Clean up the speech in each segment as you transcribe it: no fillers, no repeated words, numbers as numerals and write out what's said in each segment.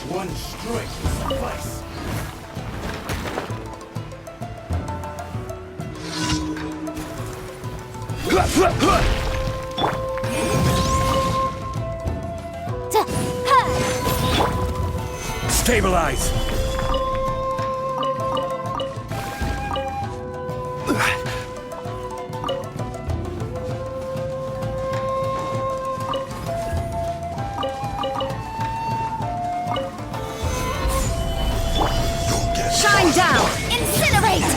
One strike will suffice. Stabilize! Shine down! Incinerate!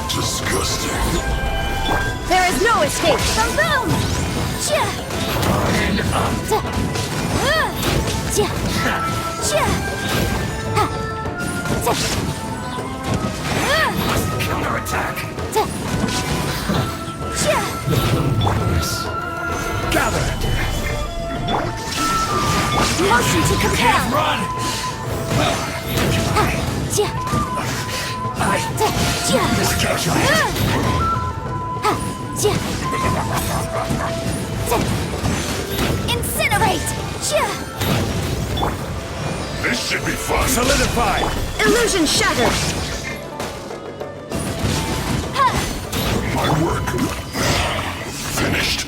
Disgusting. There is no escape from boom! Counterattack! Gather! Motion to compel! Run! Miscatch Incinerate! This should be fun. Solidify! Illusion shattered! My work. Finished.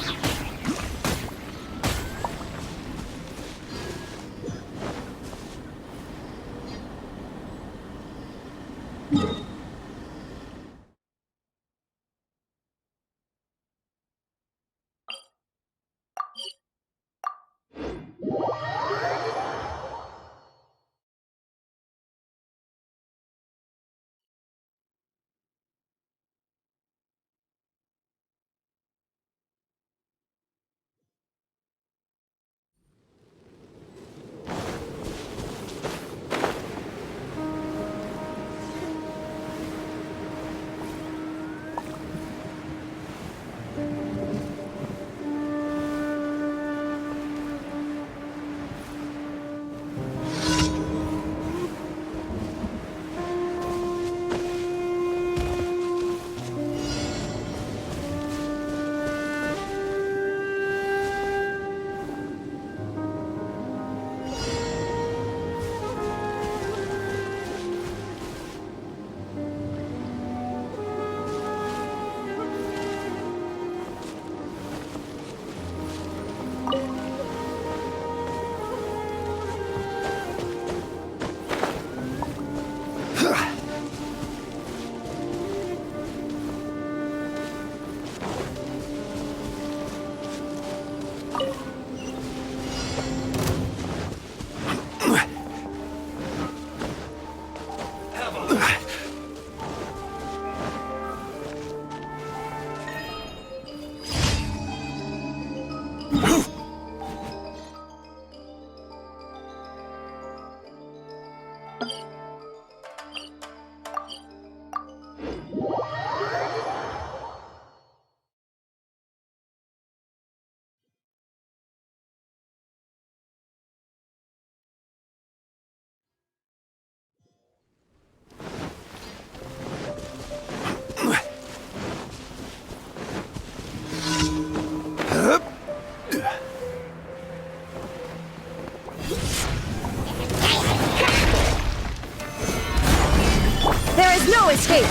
No escape!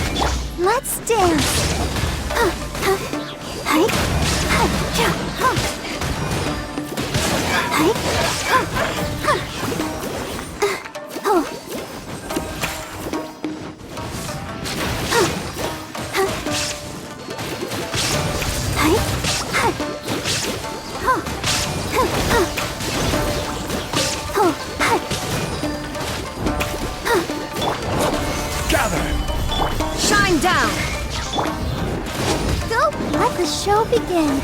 Let's dance! Shine down! Go let the show begin!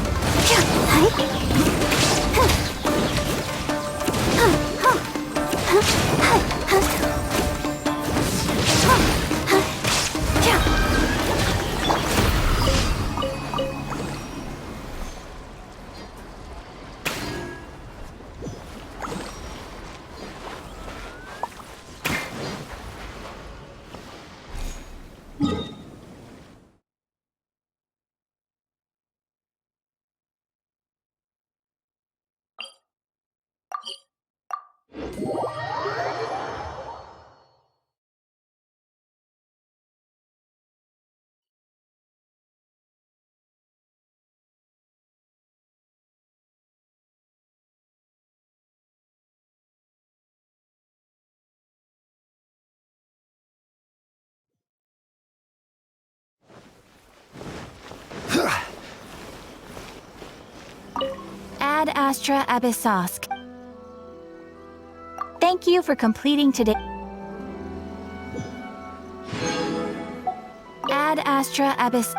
Ad Astra Abyssosk. Thank you for completing today. Ad Astra Abyss.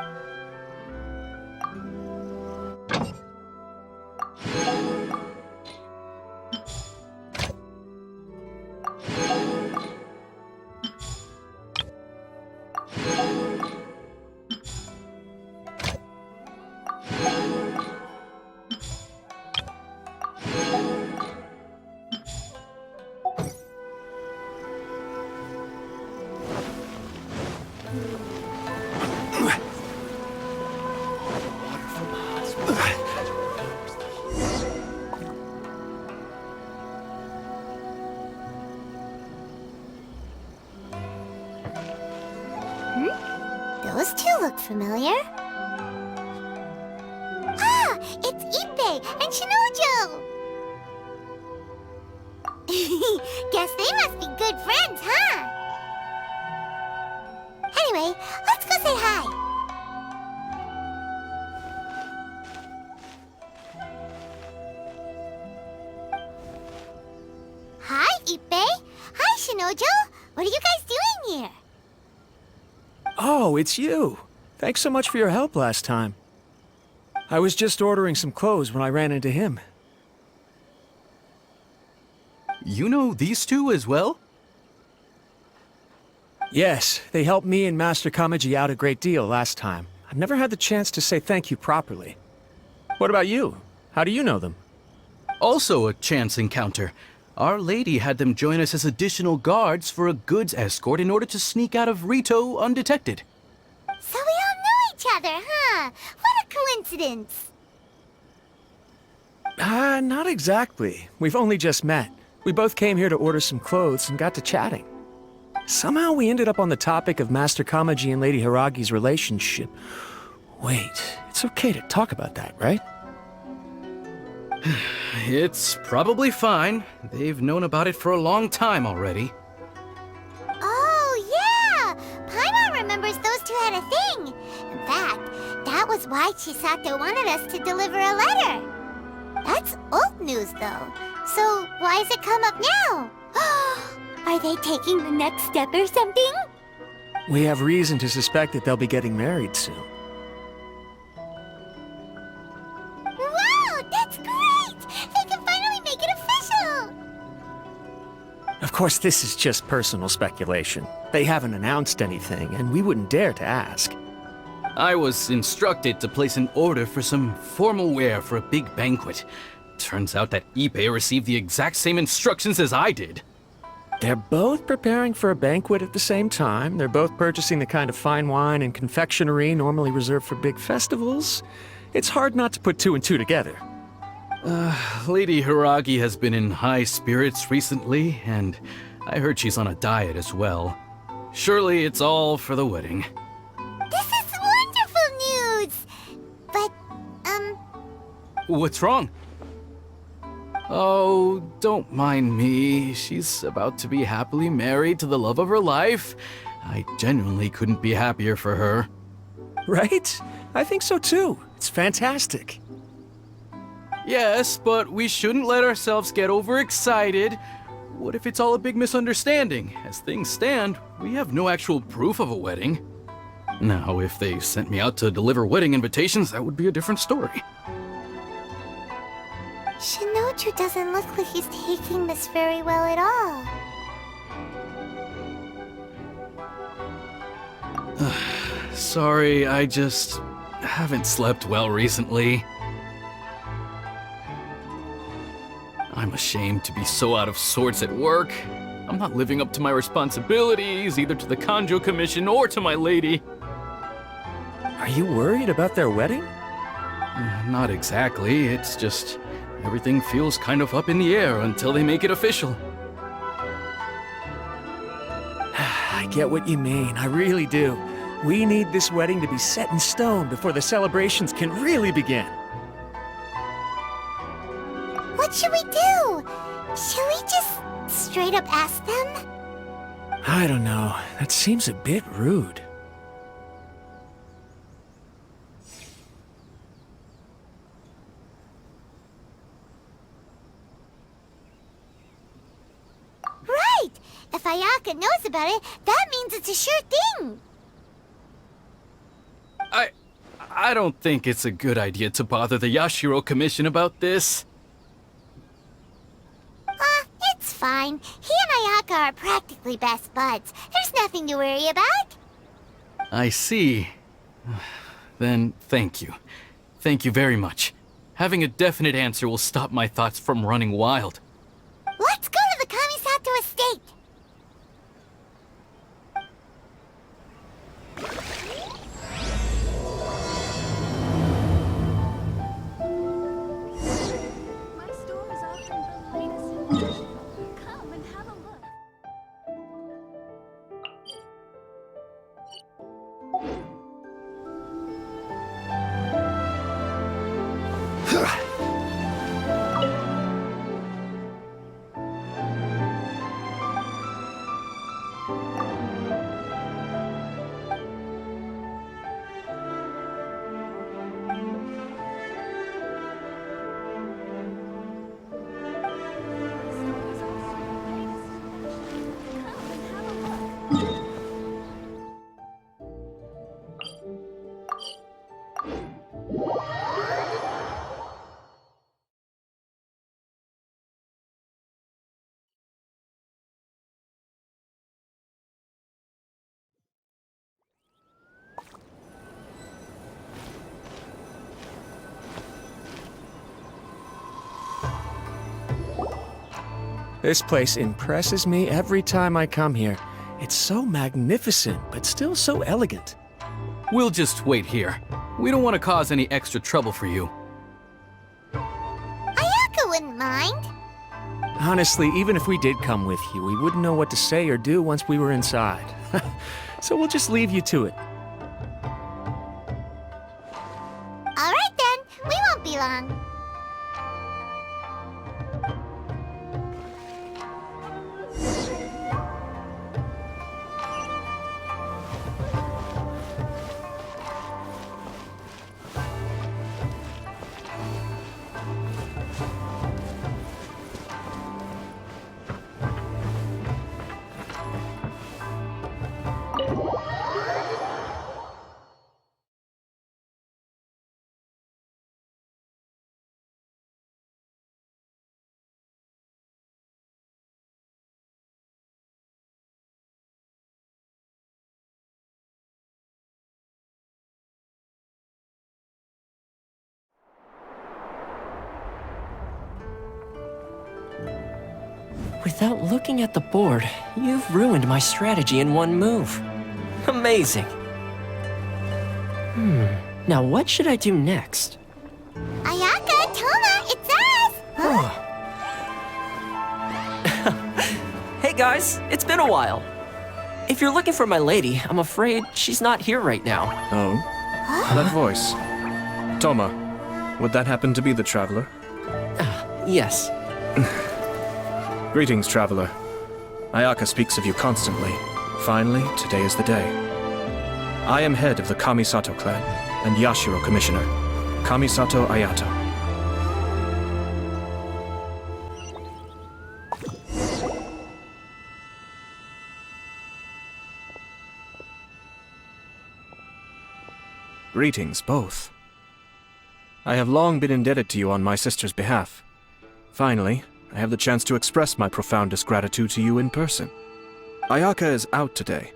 Those two look familiar. Ah! It's Ippei and Shinojo! Guess they must be good friends, huh? Anyway, let's go say hi. Hi, Ippei. Hi, Shinojo. What are you guys doing here? Oh, it's you. Thanks so much for your help last time. I was just ordering some clothes when I ran into him. You know these two as well? Yes, they helped me and Master Kamaji out a great deal last time. I've never had the chance to say thank you properly. What about you? How do you know them? Also a chance encounter. Our lady had them join us as additional guards for a goods escort in order to sneak out of Rito undetected. So we all know each other, huh? What a coincidence! Not exactly. We've only just met. We both came here to order some clothes and got to chatting. Somehow we ended up on the topic of Master Kamaji and Lady Hiragi's relationship. Wait, it's okay to talk about that, right? It's probably fine. They've known about it for a long time already. Oh, yeah! Paimon remembers those two had a thing. In fact, that was why Chisato wanted us to deliver a letter. That's old news, though. So why has it come up now? Are they taking the next step or something? We have reason to suspect that they'll be getting married soon. Wow, that's great! They can finally make it official! Of course, this is just personal speculation. They haven't announced anything, and we wouldn't dare to ask. I was instructed to place an order for some formal wear for a big banquet. Turns out that Ippei received the exact same instructions as I did. They're both preparing for a banquet at the same time. They're both purchasing the kind of fine wine and confectionery normally reserved for big festivals. It's hard not to put two and two together. Lady Hiragi has been in high spirits recently, and I heard she's on a diet as well. Surely it's all for the wedding. This is wonderful news! But, What's wrong? Oh, don't mind me. She's about to be happily married to the love of her life. I genuinely couldn't be happier for her. Right? I think so too. It's fantastic. Yes, but we shouldn't let ourselves get overexcited. What if it's all a big misunderstanding? As things stand, we have no actual proof of a wedding. Now, if they sent me out to deliver wedding invitations, that would be a different story. Shinoju doesn't look like he's taking this very well at all. Sorry, I just haven't slept well recently. I'm ashamed to be so out of sorts at work. I'm not living up to my responsibilities, either to the Kanjo Commission or to my lady. Are you worried about their wedding? Not exactly, it's just Everything feels kind of up in the air until they make it official. I get what you mean, I really do. We need this wedding to be set in stone before the celebrations can really begin. What should we do? Should we just straight up ask them? I don't know. That seems a bit rude. Right! If Ayaka knows about it, that means it's a sure thing! I don't think it's a good idea to bother the Yashiro Commission about this. It's fine. He and Ayaka are practically best buds. There's nothing to worry about. I see. Then thank you. Thank you very much. Having a definite answer will stop my thoughts from running wild. Let's go to the Kamisato estate! My store is offering the latest fashion. Come and have a look. This place impresses me every time I come here. It's so magnificent, but still so elegant. We'll just wait here. We don't want to cause any extra trouble for you. Ayaka wouldn't mind. Honestly, even if we did come with you, we wouldn't know what to say or do once we were inside. So we'll just leave you to it. Alright then, we won't be long. Without looking at the board, you've ruined my strategy in one move. Amazing. Now what should I do next? Ayaka, Toma, it's us! Huh? Hey guys, it's been a while. If you're looking for my lady, I'm afraid she's not here right now. Oh? That voice. Toma, would that happen to be the traveler? Yes. Greetings, traveler. Ayaka speaks of you constantly. Finally, today is the day. I am head of the Kamisato clan and Yashiro commissioner, Kamisato Ayato. Greetings, both. I have long been indebted to you on my sister's behalf. Finally, I have the chance to express my profoundest gratitude to you in person. Ayaka is out today.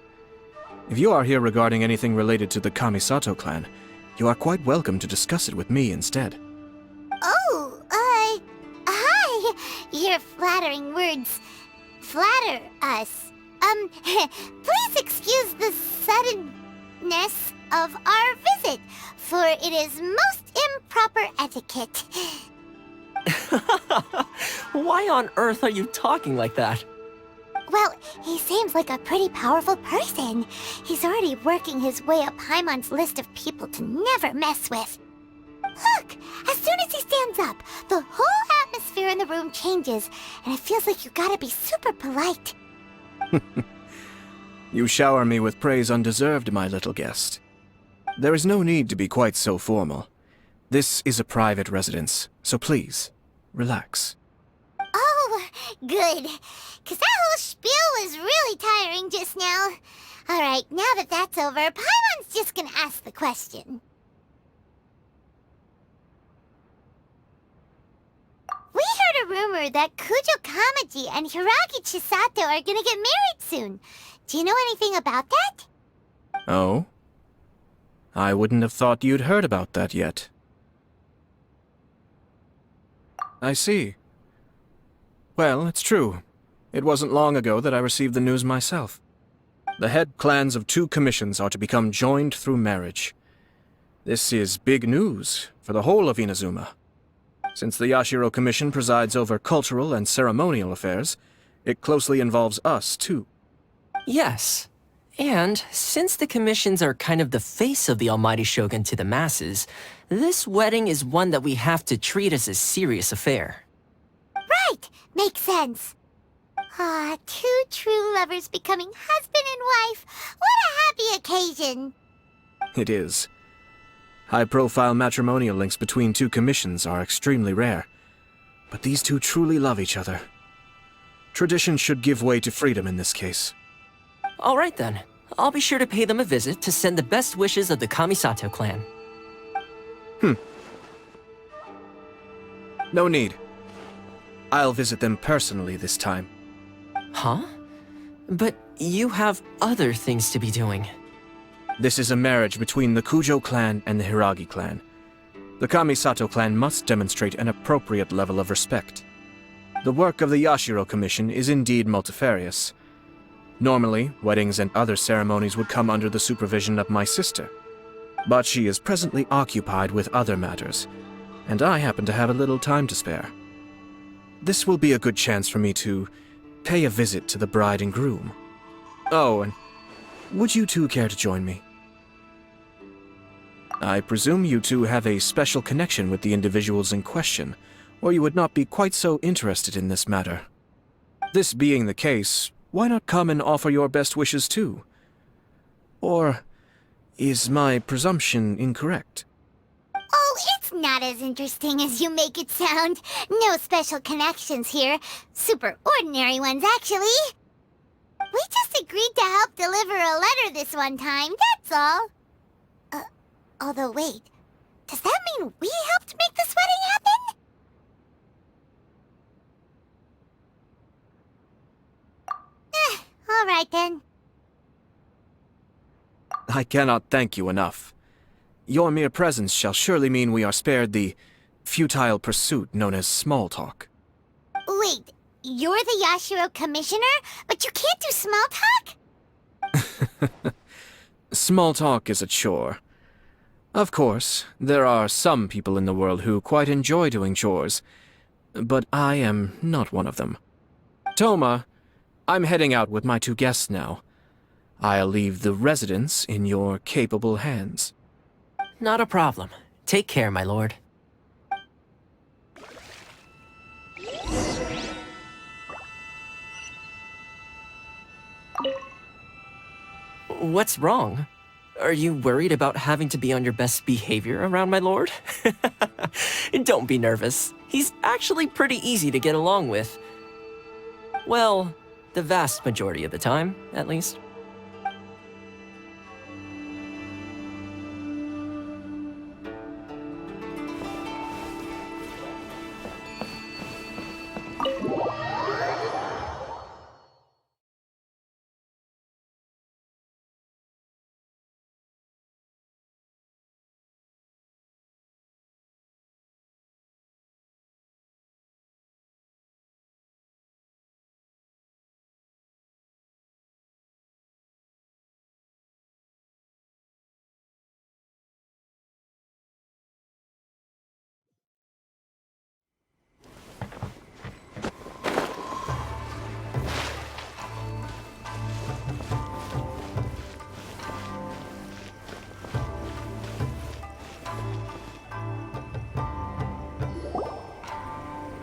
If you are here regarding anything related to the Kamisato clan, you are quite welcome to discuss it with me instead. Oh, hi! Your flattering words flatter us. Please excuse the suddenness of our visit, for it is most improper etiquette. Why on earth are you talking like that? Well, he seems like a pretty powerful person. He's already working his way up Paimon's list of people to never mess with. Look! As soon as he stands up, the whole atmosphere in the room changes, and it feels like you gotta be super polite. You shower me with praise undeserved, my little guest. There is no need to be quite so formal. This is a private residence, so please, relax. Oh, good. 'Cause that whole spiel was really tiring just now. Alright, now that that's over, Paimon's just gonna ask the question. We heard a rumor that Kujo Kamaji and Hiragi Chisato are gonna get married soon. Do you know anything about that? Oh? I wouldn't have thought you'd heard about that yet. I see. Well, it's true. It wasn't long ago that I received the news myself. The head clans of 2 commissions are to become joined through marriage. This is big news for the whole of Inazuma. Since the Yashiro Commission presides over cultural and ceremonial affairs, it closely involves us, too. Yes. And since the commissions are kind of the face of the Almighty Shogun to the masses, this wedding is one that we have to treat as a serious affair. Right! Makes sense. Ah, 2 true lovers becoming husband and wife. What a happy occasion! It is. High-profile matrimonial links between 2 commissions are extremely rare. But these 2 truly love each other. Tradition should give way to freedom in this case. All right then. I'll be sure to pay them a visit to send the best wishes of the Kamisato clan. No need. I'll visit them personally this time. Huh? But you have other things to be doing. This is a marriage between the Kujo clan and the Hiragi clan. The Kamisato clan must demonstrate an appropriate level of respect. The work of the Yashiro Commission is indeed multifarious. Normally, weddings and other ceremonies would come under the supervision of my sister. But she is presently occupied with other matters, and I happen to have a little time to spare. This will be a good chance for me to pay a visit to the bride and groom. Oh, and would you 2 care to join me? I presume you 2 have a special connection with the individuals in question, or you would not be quite so interested in this matter. This being the case, why not come and offer your best wishes too? Or is my presumption incorrect? Oh, it's not as interesting as you make it sound. No special connections here. Super ordinary ones, actually. We just agreed to help deliver a letter this one time, that's all. Although wait, does that mean we helped make this wedding happen? All right then. I cannot thank you enough. Your mere presence shall surely mean we are spared the futile pursuit known as small talk. Wait, you're the Yashiro Commissioner, but you can't do small talk? Small talk is a chore. Of course, there are some people in the world who quite enjoy doing chores, but I am not one of them. Toma, I'm heading out with my 2 guests now. I'll leave the residence in your capable hands. Not a problem. Take care, my lord. What's wrong? Are you worried about having to be on your best behavior around my lord? Don't be nervous. He's actually pretty easy to get along with. Well, the vast majority of the time, at least.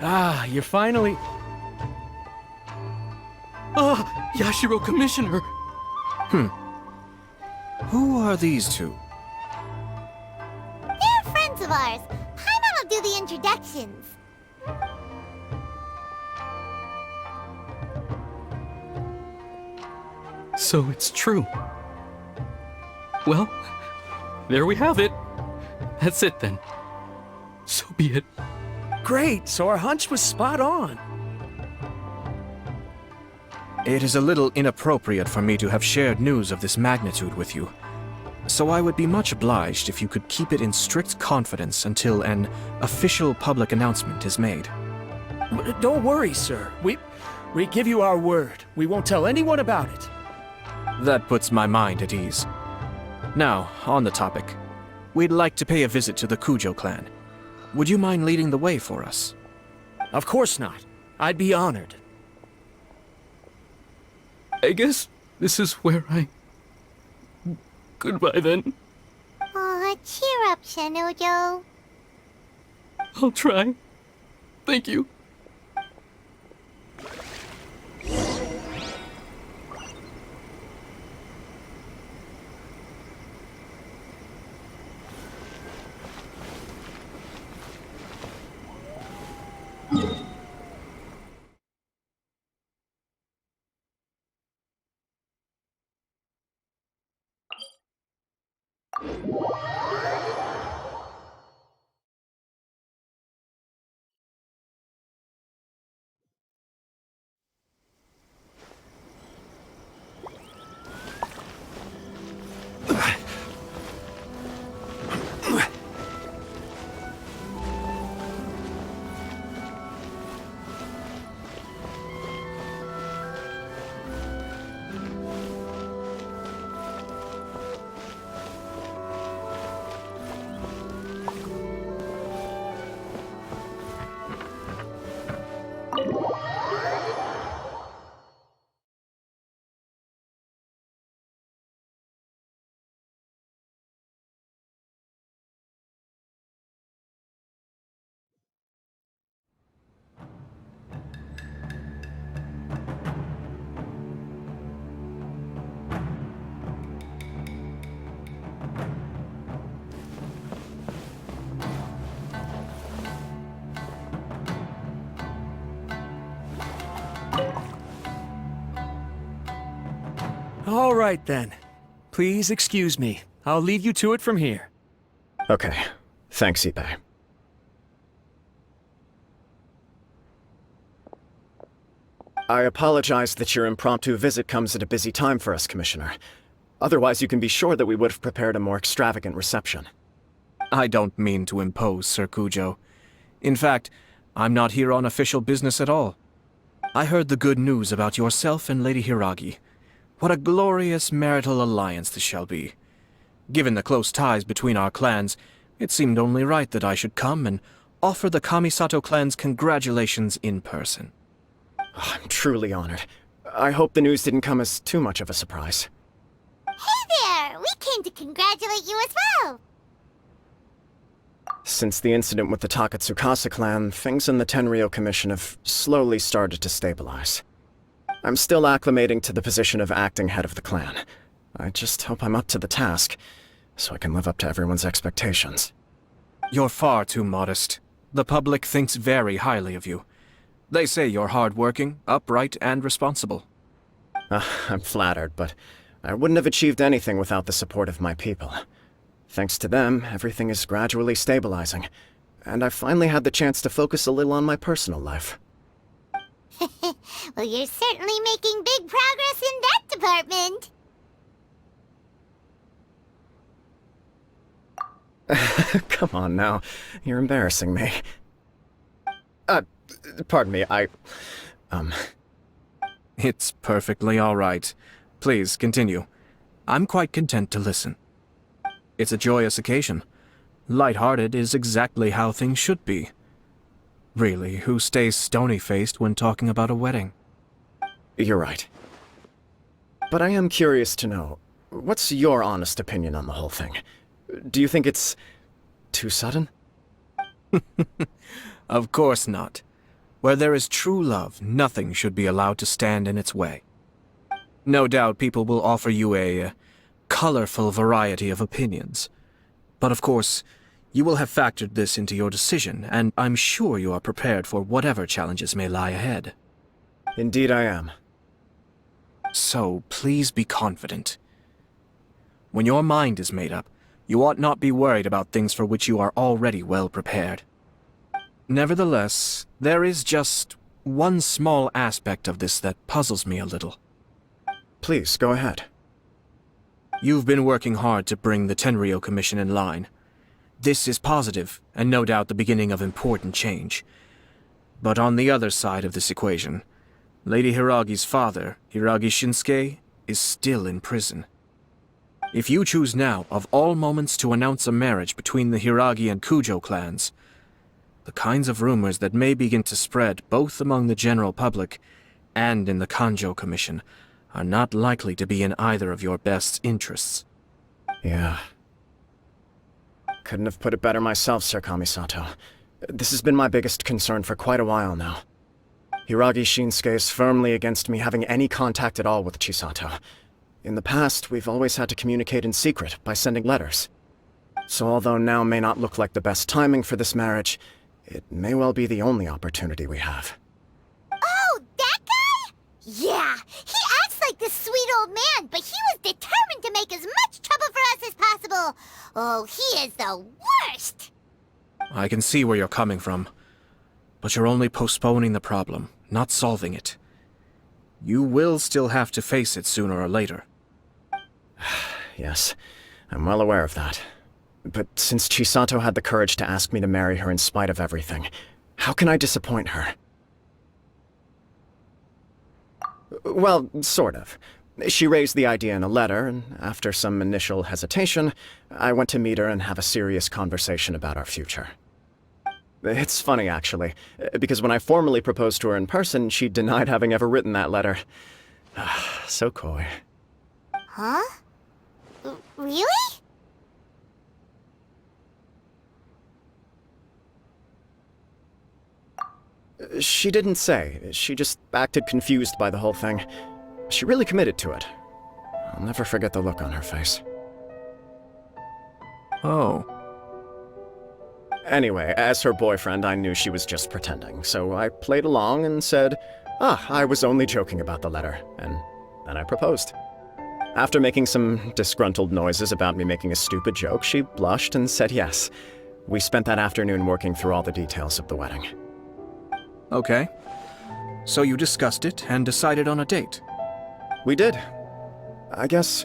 Ah, you're finally... Ah, Yashiro Commissioner! Who are these two? They're friends of ours. Paimon will do the introductions. So it's true. Well, there we have it. That's it then. So be it. Great, so our hunch was spot on. It is a little inappropriate for me to have shared news of this magnitude with you, so I would be much obliged if you could keep it in strict confidence until an official public announcement is made. Don't worry, sir. We give you our word. We won't tell anyone about it. That puts my mind at ease. Now, on the topic. We'd like to pay a visit to the Kujo clan. Would you mind leading the way for us? Of course not. I'd be honored. I guess this is where I... Goodbye then. Aw, cheer up, Shanojo. I'll try. Thank you. All right, then. Please excuse me. I'll leave you to it from here. Okay. Thanks, Ippei. I apologize that your impromptu visit comes at a busy time for us, Commissioner. Otherwise, you can be sure that we would have prepared a more extravagant reception. I don't mean to impose, Sir Kujo. In fact, I'm not here on official business at all. I heard the good news about yourself and Lady Hiragi. What a glorious marital alliance this shall be. Given the close ties between our clans, it seemed only right that I should come and offer the Kamisato clan's congratulations in person. Oh, I'm truly honored. I hope the news didn't come as too much of a surprise. Hey there! We came to congratulate you as well! Since the incident with the Takatsukasa clan, things in the Tenryou Commission have slowly started to stabilize. I'm still acclimating to the position of acting head of the clan. I just hope I'm up to the task, so I can live up to everyone's expectations. You're far too modest. The public thinks very highly of you. They say you're hardworking, upright, and responsible. I'm flattered, but I wouldn't have achieved anything without the support of my people. Thanks to them, everything is gradually stabilizing, and I've finally had the chance to focus a little on my personal life. Well, you're certainly making big progress in that department. Come on now, you're embarrassing me. Pardon me, It's perfectly all right. Please, continue. I'm quite content to listen. It's a joyous occasion. Light-hearted is exactly how things should be. Really, who stays stony-faced when talking about a wedding? You're right. But I am curious to know, what's your honest opinion on the whole thing? Do you think it's too sudden? Of course not. Where there is true love, nothing should be allowed to stand in its way. No doubt people will offer you a colorful variety of opinions. But of course, you will have factored this into your decision, and I'm sure you are prepared for whatever challenges may lie ahead. Indeed I am. So, please be confident. When your mind is made up, you ought not be worried about things for which you are already well prepared. Nevertheless, there is just one small aspect of this that puzzles me a little. Please, go ahead. You've been working hard to bring the Tenryou Commission in line. This is positive, and no doubt the beginning of important change. But on the other side of this equation, Lady Hiragi's father, Hiragi Shinsuke, is still in prison. If you choose now, of all moments, to announce a marriage between the Hiragi and Kujo clans, the kinds of rumors that may begin to spread both among the general public and in the Kanjo Commission are not likely to be in either of your best interests. Yeah. Couldn't have put it better myself, Sir Kamisato. This has been my biggest concern for quite a while now. Hiragi Shinsuke is firmly against me having any contact at all with Chisato. In the past, we've always had to communicate in secret by sending letters. So although now may not look like the best timing for this marriage, it may well be the only opportunity we have. Oh, that guy? Yeah, he acts like this sweet old man, but he was determined to make as much trouble for us as possible. Oh, he is the worst! I can see where you're coming from, but you're only postponing the problem, not solving it. You will still have to face it sooner or later. Yes, I'm well aware of that. But since Chisato had the courage to ask me to marry her in spite of everything, how can I disappoint her? Well, sort of. She raised the idea in a letter, and after some initial hesitation, I went to meet her and have a serious conversation about our future. It's funny, actually, because when I formally proposed to her in person, she denied having ever written that letter. So coy. Huh? Really? She didn't say. She just acted confused by the whole thing. She really committed to it. I'll never forget the look on her face. Oh. Anyway, as her boyfriend, I knew she was just pretending, so I played along and said, I was only joking about the letter, and then I proposed. After making some disgruntled noises about me making a stupid joke, she blushed and said yes. We spent that afternoon working through all the details of the wedding. Okay. So you discussed it and decided on a date? We did. I guess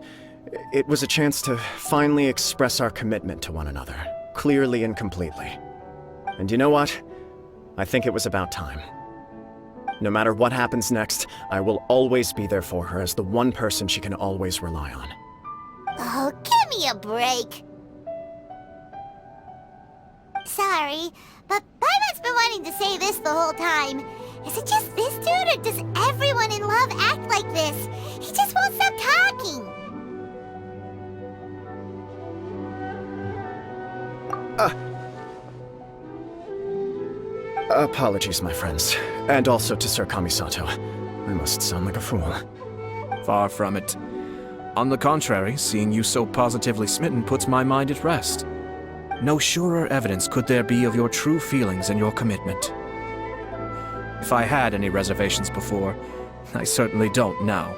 it was a chance to finally express our commitment to one another, clearly and completely. And you know what? I think it was about time. No matter what happens next, I will always be there for her as the one person she can always rely on. Oh, give me a break. Sorry, but Paimon's been wanting to say this the whole time. Is it just this dude, or does everyone in love act like this? He just won't stop talking. Apologies, my friends. And also to Sir Kamisato. I must sound like a fool. Far from it. On the contrary, seeing you so positively smitten puts my mind at rest. No surer evidence could there be of your true feelings and your commitment. If I had any reservations before, I certainly don't now.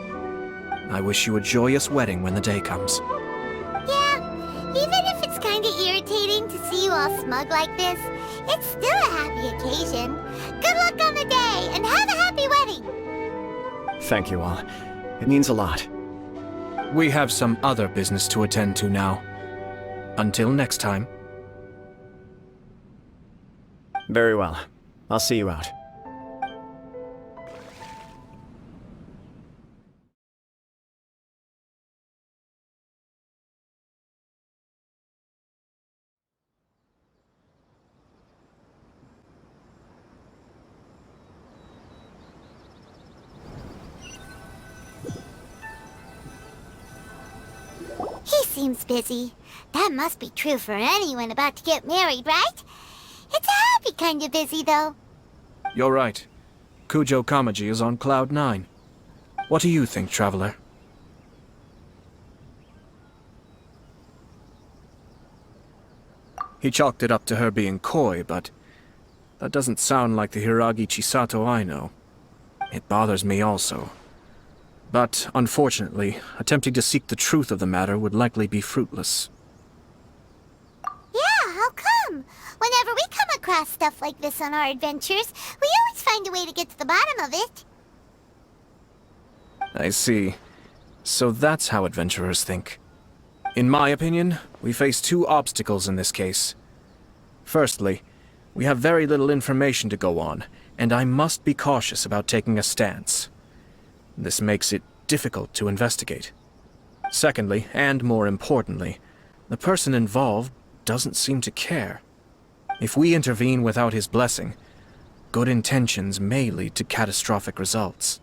I wish you a joyous wedding when the day comes. Yeah, even if it's kinda irritating to see you all smug like this, it's still a happy occasion. Good luck on the day, and have a happy wedding! Thank you all. It means a lot. We have some other business to attend to now. Until next time. Very well. I'll see you out. He seems busy. That must be true for anyone about to get married, right? It's a happy kind of busy, though. You're right. Kujo Kamaji is on Cloud 9. What do you think, Traveler? He chalked it up to her being coy, but that doesn't sound like the Hiragi Chisato I know. It bothers me also. But, unfortunately, attempting to seek the truth of the matter would likely be fruitless. Yeah, how come? Whenever we come across stuff like this on our adventures, we always find a way to get to the bottom of it. I see. So that's how adventurers think. In my opinion, we face two obstacles in this case. Firstly, we have very little information to go on, and I must be cautious about taking a stance. This makes it difficult to investigate. Secondly, and more importantly, the person involved doesn't seem to care. If we intervene without his blessing, good intentions may lead to catastrophic results.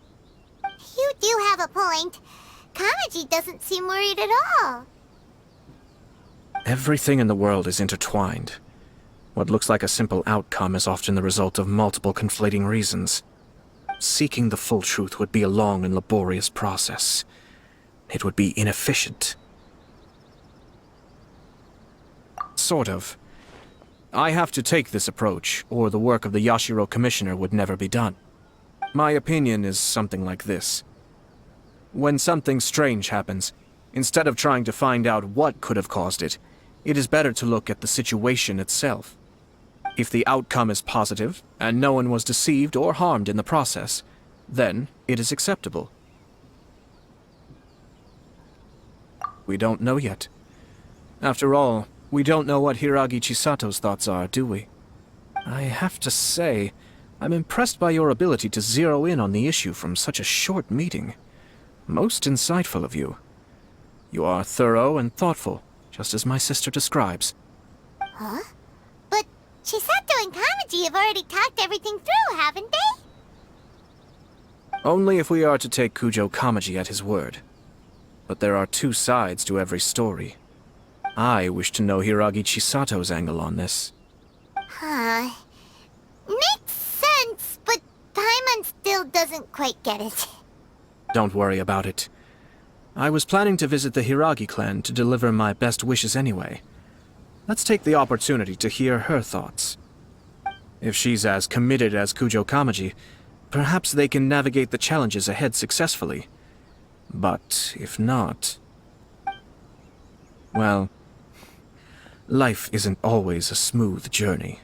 You do have a point. Kamaji doesn't seem worried at all. Everything in the world is intertwined. What looks like a simple outcome is often the result of multiple conflating reasons. Seeking the full truth would be a long and laborious process. It would be inefficient. Sort of. I have to take this approach, or the work of the Yashiro Commissioner would never be done. My opinion is something like this. When something strange happens, instead of trying to find out what could have caused it, it is better to look at the situation itself. If the outcome is positive, and no one was deceived or harmed in the process, then it is acceptable. We don't know yet. After all, we don't know what Hiragi Chisato's thoughts are, do we? I have to say, I'm impressed by your ability to zero in on the issue from such a short meeting. Most insightful of you. You are thorough and thoughtful, just as my sister describes. Huh? But Chisato and Kamaji have already talked everything through, haven't they? Only if we are to take Kujo Kamaji at his word. But there are two sides to every story. I wish to know Hiragi Chisato's angle on this. Huh. Makes sense, but Paimon still doesn't quite get it. Don't worry about it. I was planning to visit the Hiragi clan to deliver my best wishes anyway. Let's take the opportunity to hear her thoughts. If she's as committed as Kujo Kamaji, perhaps they can navigate the challenges ahead successfully. But if not... well, life isn't always a smooth journey.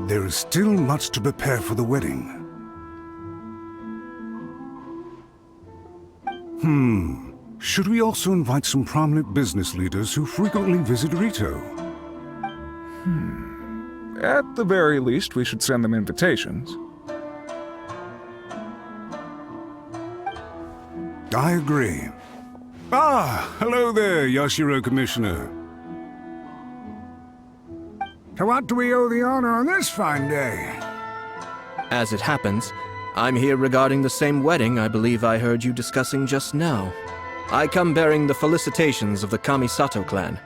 There is still much to prepare for the wedding. Should we also invite some prominent business leaders who frequently visit Rito? At the very least, we should send them invitations. I agree. Ah, hello there, Yashiro Commissioner. To what do we owe the honor on this fine day? As it happens, I'm here regarding the same wedding I believe I heard you discussing just now. I come bearing the felicitations of the Kamisato clan.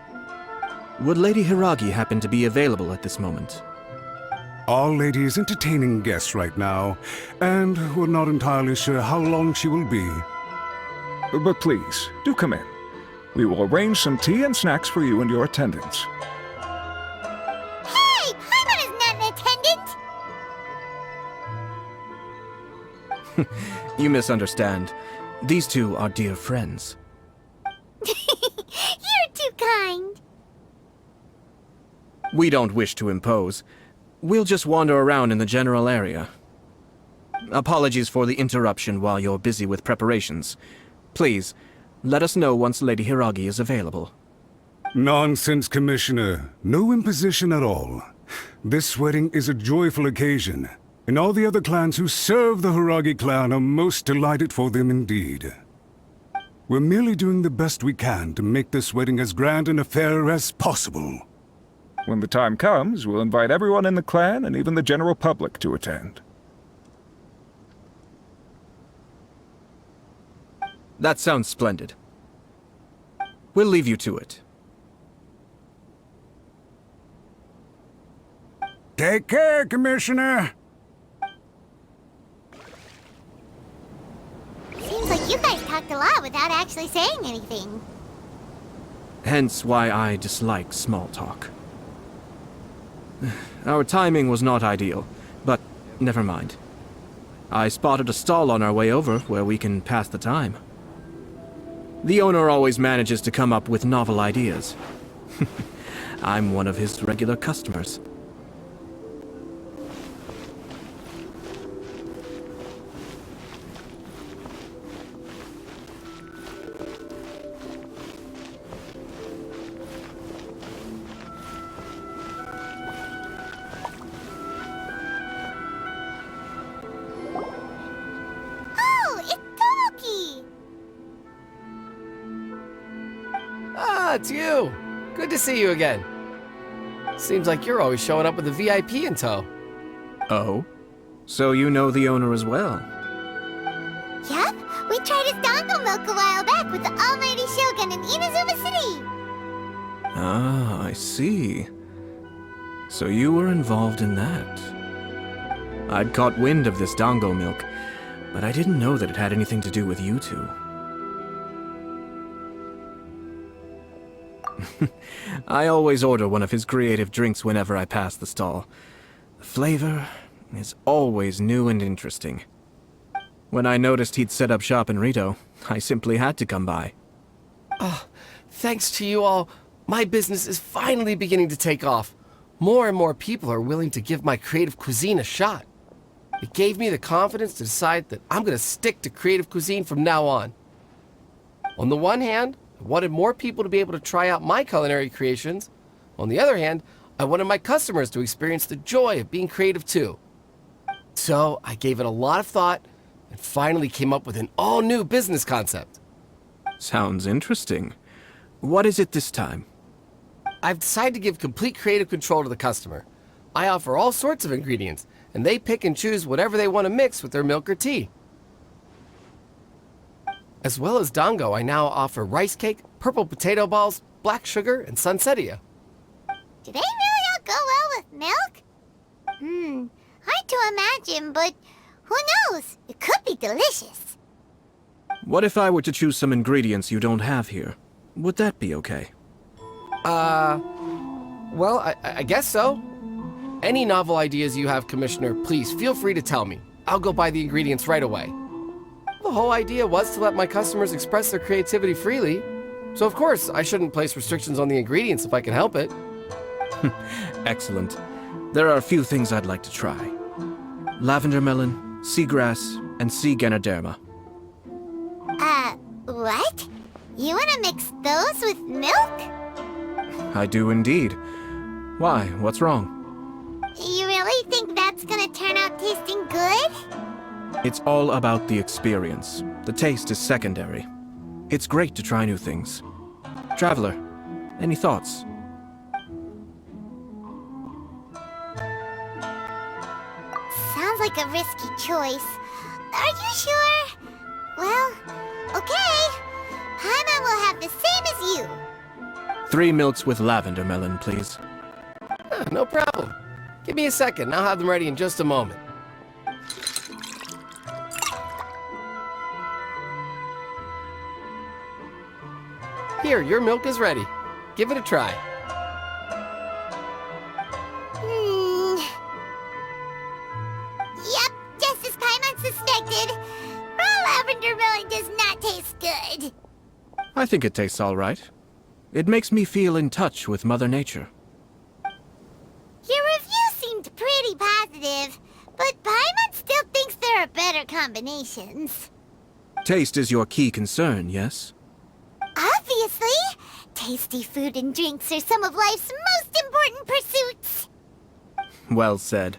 Would Lady Hiragi happen to be available at this moment? Our lady is entertaining guests right now, and we're not entirely sure how long she will be. But please, do come in. We will arrange some tea and snacks for you and your attendants. Hey! Paimon is not an attendant! You misunderstand. These two are dear friends. You're too kind. We don't wish to impose. We'll just wander around in the general area. Apologies for the interruption while you're busy with preparations. Please, let us know once Lady Hiragi is available. Nonsense, Commissioner. No imposition at all. This wedding is a joyful occasion, and all the other clans who serve the Hiragi clan are most delighted for them indeed. We're merely doing the best we can to make this wedding as grand an affair as possible. When the time comes, we'll invite everyone in the clan and even the general public to attend. That sounds splendid. We'll leave you to it. Take care, Commissioner. Seems like you guys talked a lot without actually saying anything. Hence why I dislike small talk. Our timing was not ideal, but never mind. I spotted a stall on our way over where we can pass the time. The owner always manages to come up with novel ideas. I'm one of his regular customers. Oh, it's Tomoki! Ah, it's you! Good to see you again. Seems like you're always showing up with a VIP in tow. Oh? So you know the owner as well? Yep, we tried his dango milk a while back with the almighty Shogun in Inazuma City. Ah, I see. So you were involved in that. I'd caught wind of this dango milk, but I didn't know that it had anything to do with you two. I always order one of his creative drinks whenever I pass the stall. The flavor is always new and interesting. When I noticed he'd set up shop in Rito, I simply had to come by. Thanks to you all, my business is finally beginning to take off. More and more people are willing to give my creative cuisine a shot. It gave me the confidence to decide that I'm going to stick to creative cuisine from now on. On the one hand, I wanted more people to be able to try out my culinary creations. On the other hand, I wanted my customers to experience the joy of being creative too. So I gave it a lot of thought and finally came up with an all-new business concept. Sounds interesting. What is it this time? I've decided to give complete creative control to the customer. I offer all sorts of ingredients, and they pick and choose whatever they want to mix with their milk or tea. As well as dango, I now offer rice cake, purple potato balls, black sugar, and sunsettia. Do they really all go well with milk? Hard to imagine, but who knows? It could be delicious. What if I were to choose some ingredients you don't have here? Would that be okay? Well, I guess so. Any novel ideas you have, Commissioner, please feel free to tell me. I'll go buy the ingredients right away. The whole idea was to let my customers express their creativity freely. So of course, I shouldn't place restrictions on the ingredients if I can help it. Excellent. There are a few things I'd like to try. Lavender melon, seagrass, and sea ganoderma. What? You wanna mix those with milk? I do indeed. Why? What's wrong? You really think that's gonna turn out tasting good? It's all about the experience. The taste is secondary. It's great to try new things. Traveler, any thoughts? Sounds like a risky choice. Are you sure? Well, okay. Paimon will have the same as you. 3 milks with lavender melon, please. No problem. Give me a second, I'll have them ready in just a moment. Here, your milk is ready. Give it a try. Yep, just as Paimon suspected. Raw lavender melon does not taste good. I think it tastes all right. It makes me feel in touch with Mother Nature. positive, but Paimon still thinks there are better combinations. Taste is your key concern, yes? Obviously! Tasty food and drinks are some of life's most important pursuits! Well said.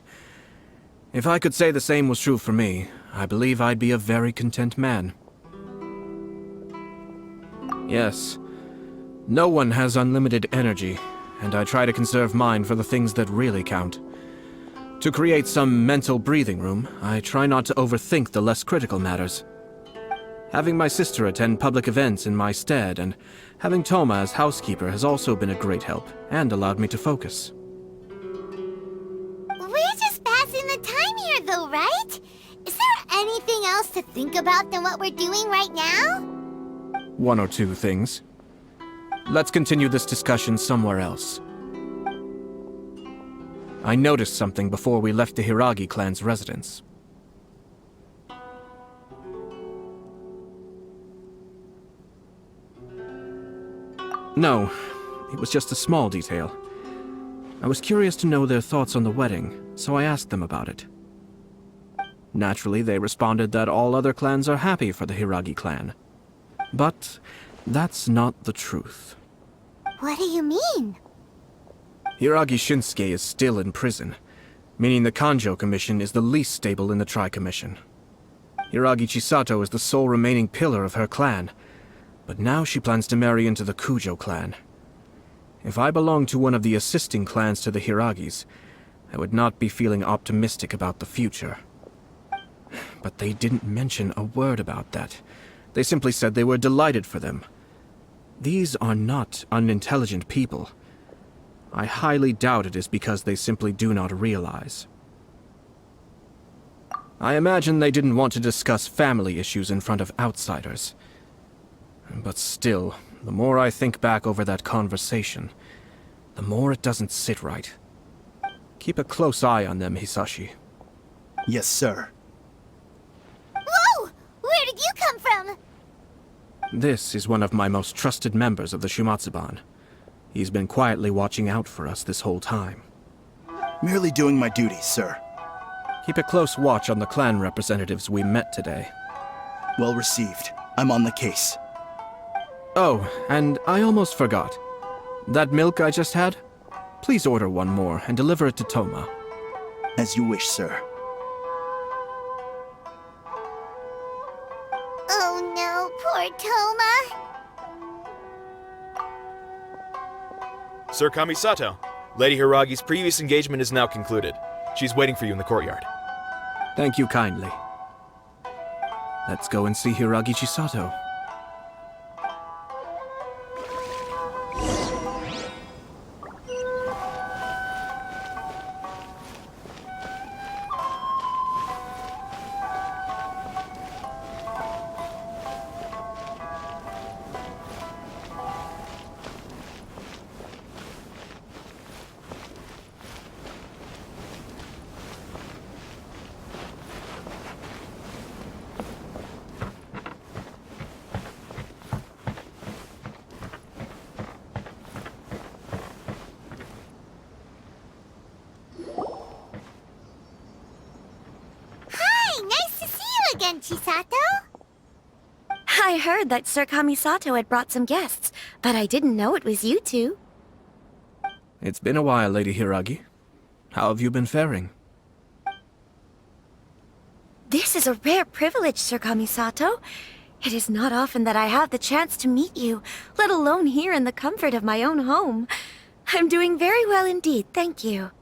If I could say the same was true for me, I believe I'd be a very content man. Yes. No one has unlimited energy, and I try to conserve mine for the things that really count. To create some mental breathing room, I try not to overthink the less critical matters. Having my sister attend public events in my stead and having Toma as housekeeper has also been a great help and allowed me to focus. We're just passing the time here though, right? Is there anything else to think about than what we're doing right now? One or two things. Let's continue this discussion somewhere else. I noticed something before we left the Hiragi clan's residence. No, it was just a small detail. I was curious to know their thoughts on the wedding, so I asked them about it. Naturally, they responded that all other clans are happy for the Hiragi clan. But that's not the truth. What do you mean? Hiragi Shinsuke is still in prison, meaning the Kanjo Commission is the least stable in the Tri-Commission. Hiragi Chisato is the sole remaining pillar of her clan, but now she plans to marry into the Kujo clan. If I belonged to one of the assisting clans to the Hiragis, I would not be feeling optimistic about the future. But they didn't mention a word about that. They simply said they were delighted for them. These are not unintelligent people. I highly doubt it is because they simply do not realize. I imagine they didn't want to discuss family issues in front of outsiders. But still, the more I think back over that conversation, the more it doesn't sit right. Keep a close eye on them, Hisashi. Yes, sir. Whoa! Where did you come from? This is one of my most trusted members of the Shumatsuban. He's been quietly watching out for us this whole time. Merely doing my duties, sir. Keep a close watch on the clan representatives we met today. Well received. I'm on the case. Oh, and I almost forgot. That milk I just had? Please order one more and deliver it to Toma. As you wish, sir. Oh no, poor Toma. Sir Kamisato, Lady Hiragi's previous engagement is now concluded. She's waiting for you in the courtyard. Thank you kindly. Let's go and see Hiragi Chisato. Again, Chisato? I heard that Sir Kamisato had brought some guests, but I didn't know it was you two. It's been a while, Lady Hiragi. How have you been faring? This is a rare privilege, Sir Kamisato. It is not often that I have the chance to meet you, let alone here in the comfort of my own home. I'm doing very well indeed, thank you.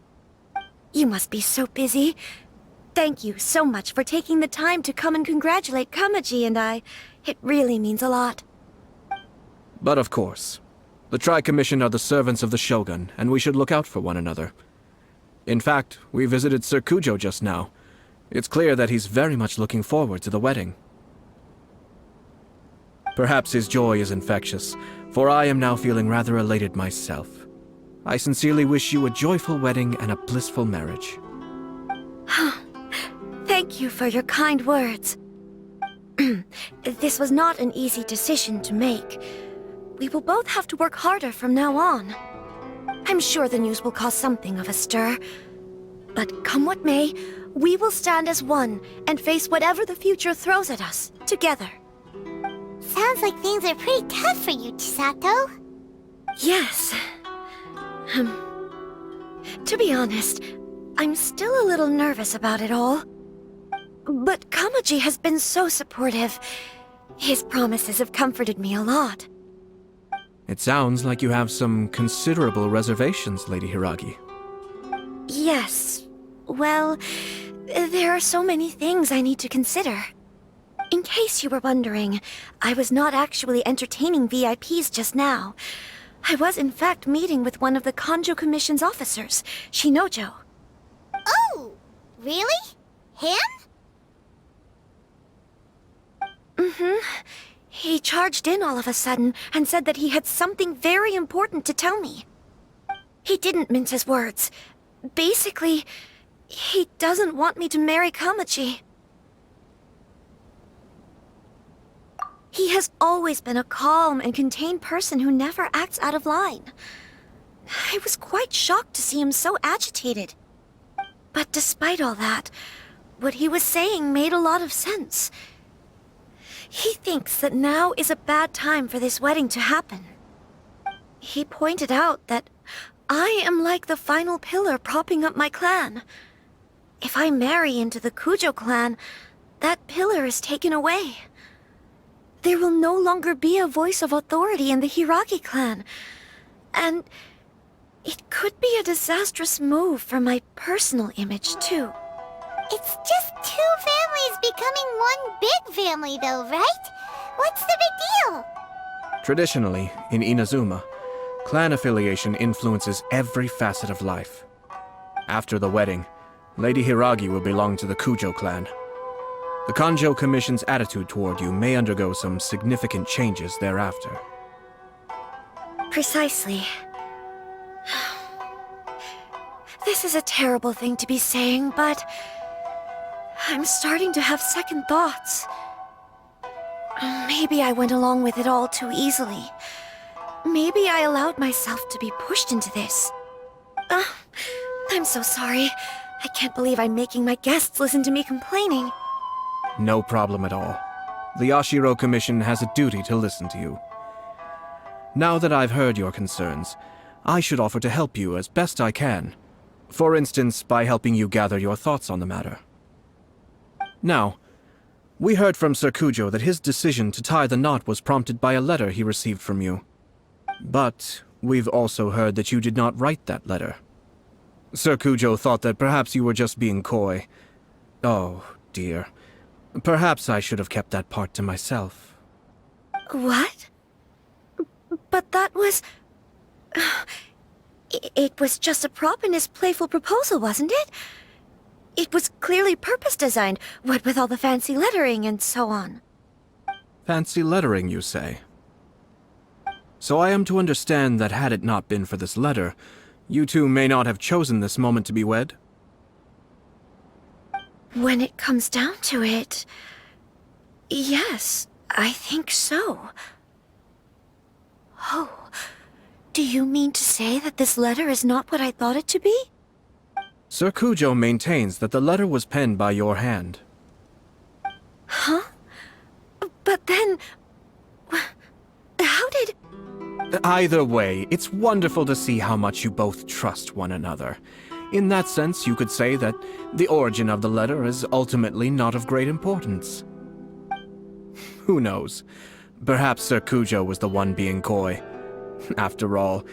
You must be so busy. Thank you so much for taking the time to come and congratulate Kamaji and I. It really means a lot. But of course. The Tri-Commission are the servants of the Shogun, and we should look out for one another. In fact, we visited Sir Kujo just now. It's clear that he's very much looking forward to the wedding. Perhaps his joy is infectious, for I am now feeling rather elated myself. I sincerely wish you a joyful wedding and a blissful marriage. Thank you for your kind words. This was not an easy decision to make. We will both have to work harder from now on. I'm sure the news will cause something of a stir. But come what may, we will stand as one and face whatever the future throws at us, together. Sounds like things are pretty tough for you, Chisato. Yes. To be honest, I'm still a little nervous about it all. But Kamaji has been so supportive. His promises have comforted me a lot. It sounds like you have some considerable reservations, Lady Hiragi. Yes. Well, there are so many things I need to consider. In case you were wondering, I was not actually entertaining VIPs just now. I was in fact meeting with one of the Kanjo Commission's officers, Shinojo. Oh, really? Him? Mm-hmm. He charged in all of a sudden and said that he had something very important to tell me. He didn't mince his words. Basically, he doesn't want me to marry Kamaji. He has always been a calm and contained person who never acts out of line. I was quite shocked to see him so agitated. But despite all that, what he was saying made a lot of sense. He thinks that now is a bad time for this wedding to happen. He pointed out that I am like the final pillar propping up my clan. If I marry into the Kujo clan, that pillar is taken away. There will no longer be a voice of authority in the Hiragi clan. And it could be a disastrous move for my personal image, too. It's just two families becoming one big family, though, right? What's the big deal? Traditionally, in Inazuma, clan affiliation influences every facet of life. After the wedding, Lady Hiragi will belong to the Kujo clan. The Kanjo Commission's attitude toward you may undergo some significant changes thereafter. Precisely. This is a terrible thing to be saying, but I'm starting to have second thoughts. Maybe I went along with it all too easily. Maybe I allowed myself to be pushed into this. I'm so sorry. I can't believe I'm making my guests listen to me complaining. No problem at all. The Yashiro Commission has a duty to listen to you. Now that I've heard your concerns, I should offer to help you as best I can. For instance, by helping you gather your thoughts on the matter. Now, we heard from Sir Kujo that his decision to tie the knot was prompted by a letter he received from you. But we've also heard that you did not write that letter. Sir Kujo thought that perhaps you were just being coy. Oh, dear. Perhaps I should have kept that part to myself. What? But that was... It was just a prop in his playful proposal, wasn't it? It was clearly purpose-designed, what with all the fancy lettering and so on. Fancy lettering, you say? So I am to understand that had it not been for this letter, you two may not have chosen this moment to be wed? When it comes down to it... yes, I think so. Oh, do you mean to say that this letter is not what I thought it to be? Sir Kujo maintains that the letter was penned by your hand. Huh? But then... how did... Either way, it's wonderful to see how much you both trust one another. In that sense, you could say that the origin of the letter is ultimately not of great importance. Who knows? Perhaps Sir Kujo was the one being coy. After all,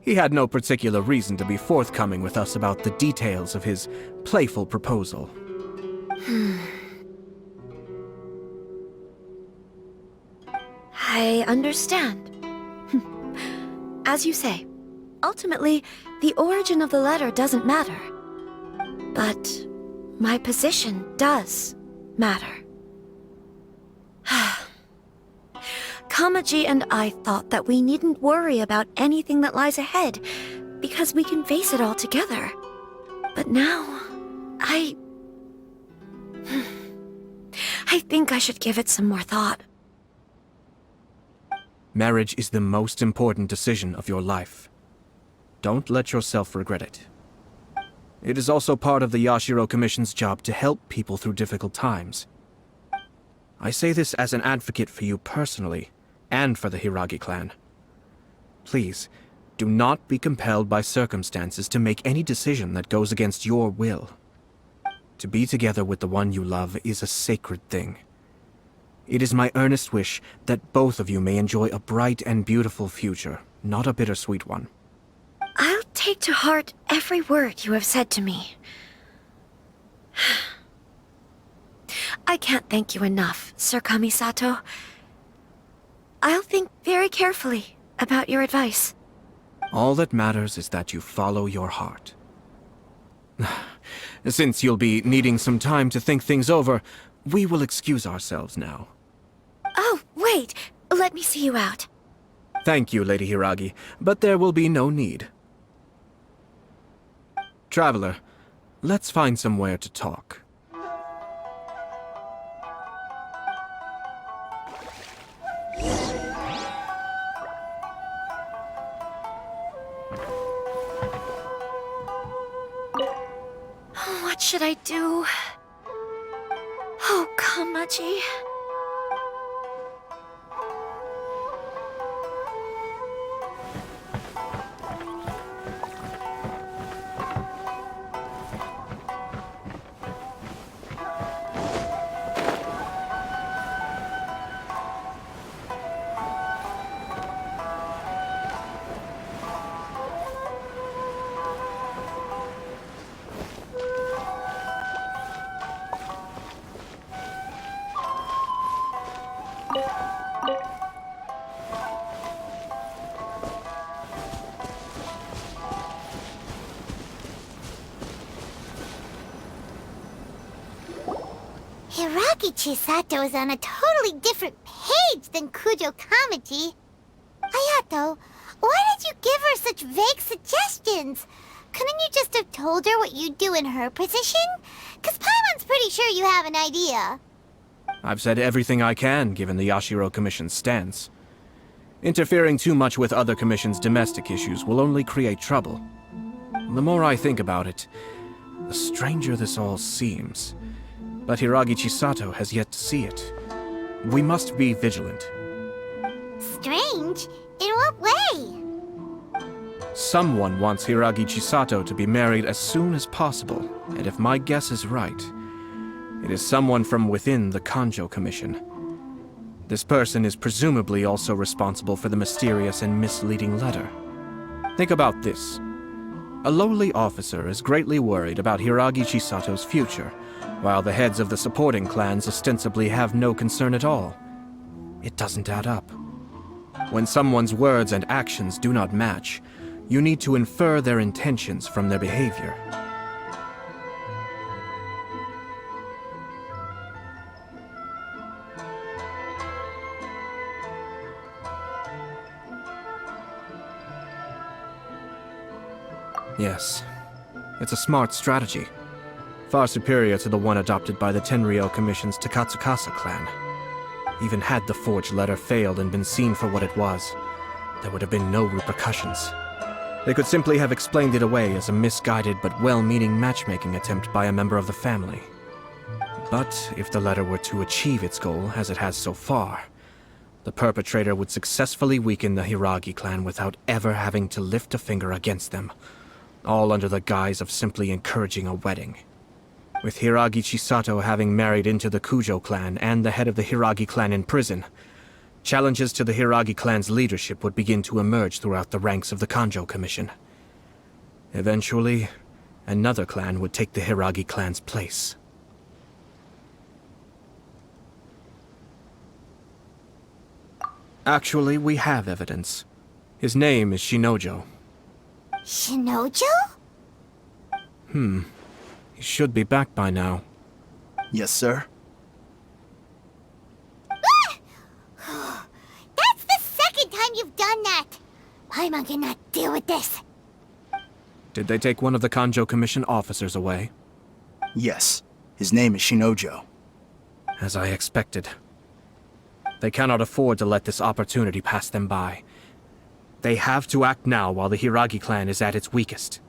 he had no particular reason to be forthcoming with us about the details of his playful proposal. I understand. As you say, ultimately, the origin of the letter doesn't matter. But my position does matter. Kamaji and I thought that we needn't worry about anything that lies ahead, because we can face it all together. But now, I think I should give it some more thought. Marriage is the most important decision of your life. Don't let yourself regret it. It is also part of the Yashiro Commission's job to help people through difficult times. I say this as an advocate for you personally, and for the Hiragi clan. Please, do not be compelled by circumstances to make any decision that goes against your will. To be together with the one you love is a sacred thing. It is my earnest wish that both of you may enjoy a bright and beautiful future, not a bittersweet one. I'll take to heart every word you have said to me. I can't thank you enough, Sir Kamisato. I'll think very carefully about your advice. All that matters is that you follow your heart. Since you'll be needing some time to think things over, we will excuse ourselves now. Oh, wait! Let me see you out. Thank you, Lady Hiragi, but there will be no need. Traveler, let's find somewhere to talk. What should I do? Oh, Kamaji. Hiragi Chisato is on a totally different page than Kujo Kamaji. Ayato, why did you give her such vague suggestions? Couldn't you just have told her what you'd do in her position? 'Cause Paimon's pretty sure you have an idea. I've said everything I can, given the Yashiro Commission's stance. Interfering too much with other commissions' domestic issues will only create trouble. The more I think about it, the stranger this all seems. But Hiragi Chisato has yet to see it. We must be vigilant. Strange? In what way? Someone wants Hiragi Chisato to be married as soon as possible, and if my guess is right, it is someone from within the Kanjo Commission. This person is presumably also responsible for the mysterious and misleading letter. Think about this. A lowly officer is greatly worried about Hiragi Chisato's future, while the heads of the supporting clans ostensibly have no concern at all. It doesn't add up. When someone's words and actions do not match, you need to infer their intentions from their behavior. Yes, it's a smart strategy. Far superior to the one adopted by the Tenryou Commission's Takatsukasa clan. Even had the forged letter failed and been seen for what it was, there would have been no repercussions. They could simply have explained it away as a misguided but well-meaning matchmaking attempt by a member of the family. But if the letter were to achieve its goal, as it has so far, the perpetrator would successfully weaken the Hiragi clan without ever having to lift a finger against them, all under the guise of simply encouraging a wedding. With Hiragi Chisato having married into the Kujo clan and the head of the Hiragi clan in prison, challenges to the Hiragi clan's leadership would begin to emerge throughout the ranks of the Kanjo Commission. Eventually, another clan would take the Hiragi clan's place. Actually, we have evidence. His name is Shinojo. Shinojo? He should be back by now. Yes, sir. That's the second time you've done that! Paimon cannot deal with this. Did they take one of the Kanjo Commission officers away? Yes. His name is Shinojo. As I expected. They cannot afford to let this opportunity pass them by. They have to act now while the Hiragi clan is at its weakest.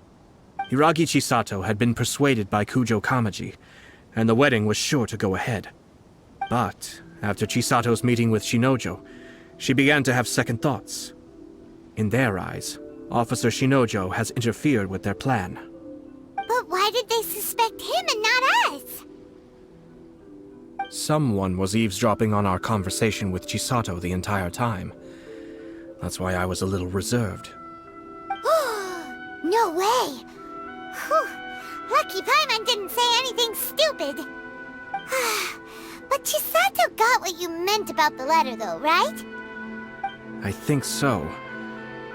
Hiragi Chisato had been persuaded by Kujo Kamaji, and the wedding was sure to go ahead. But after Chisato's meeting with Shinojo, she began to have second thoughts. In their eyes, Officer Shinojo has interfered with their plan. But why did they suspect him and not us? Someone was eavesdropping on our conversation with Chisato the entire time. That's why I was a little reserved. No way! Whew. Lucky Paimon didn't say anything stupid. But Chisato got what you meant about the letter though, right? I think so.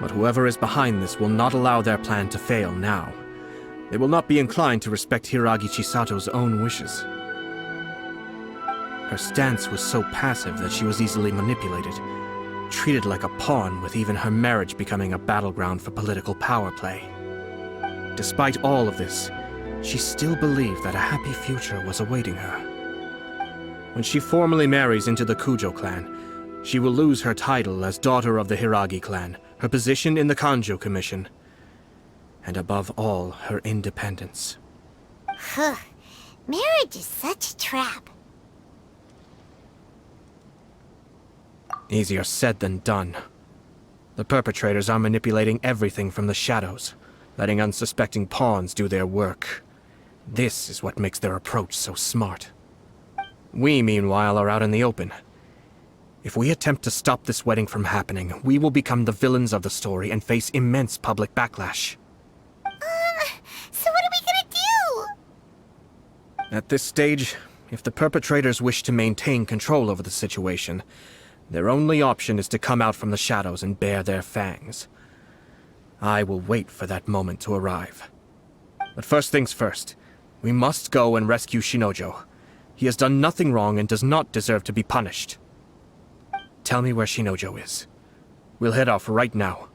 But whoever is behind this will not allow their plan to fail now. They will not be inclined to respect Hiragi Chisato's own wishes. Her stance was so passive that she was easily manipulated, treated like a pawn, with even her marriage becoming a battleground for political power play. Despite all of this, she still believed that a happy future was awaiting her. When she formally marries into the Kujo clan, she will lose her title as daughter of the Hiragi clan, her position in the Kanjo Commission, and above all, her independence. Marriage is such a trap. Easier said than done. The perpetrators are manipulating everything from the shadows, letting unsuspecting pawns do their work. This is what makes their approach so smart. We, meanwhile, are out in the open. If we attempt to stop this wedding from happening, we will become the villains of the story and face immense public backlash. So what are we gonna do? At this stage, if the perpetrators wish to maintain control over the situation, their only option is to come out from the shadows and bare their fangs. I will wait for that moment to arrive. But first things first, we must go and rescue Shinojo. He has done nothing wrong and does not deserve to be punished. Tell me where Shinojo is. We'll head off right now.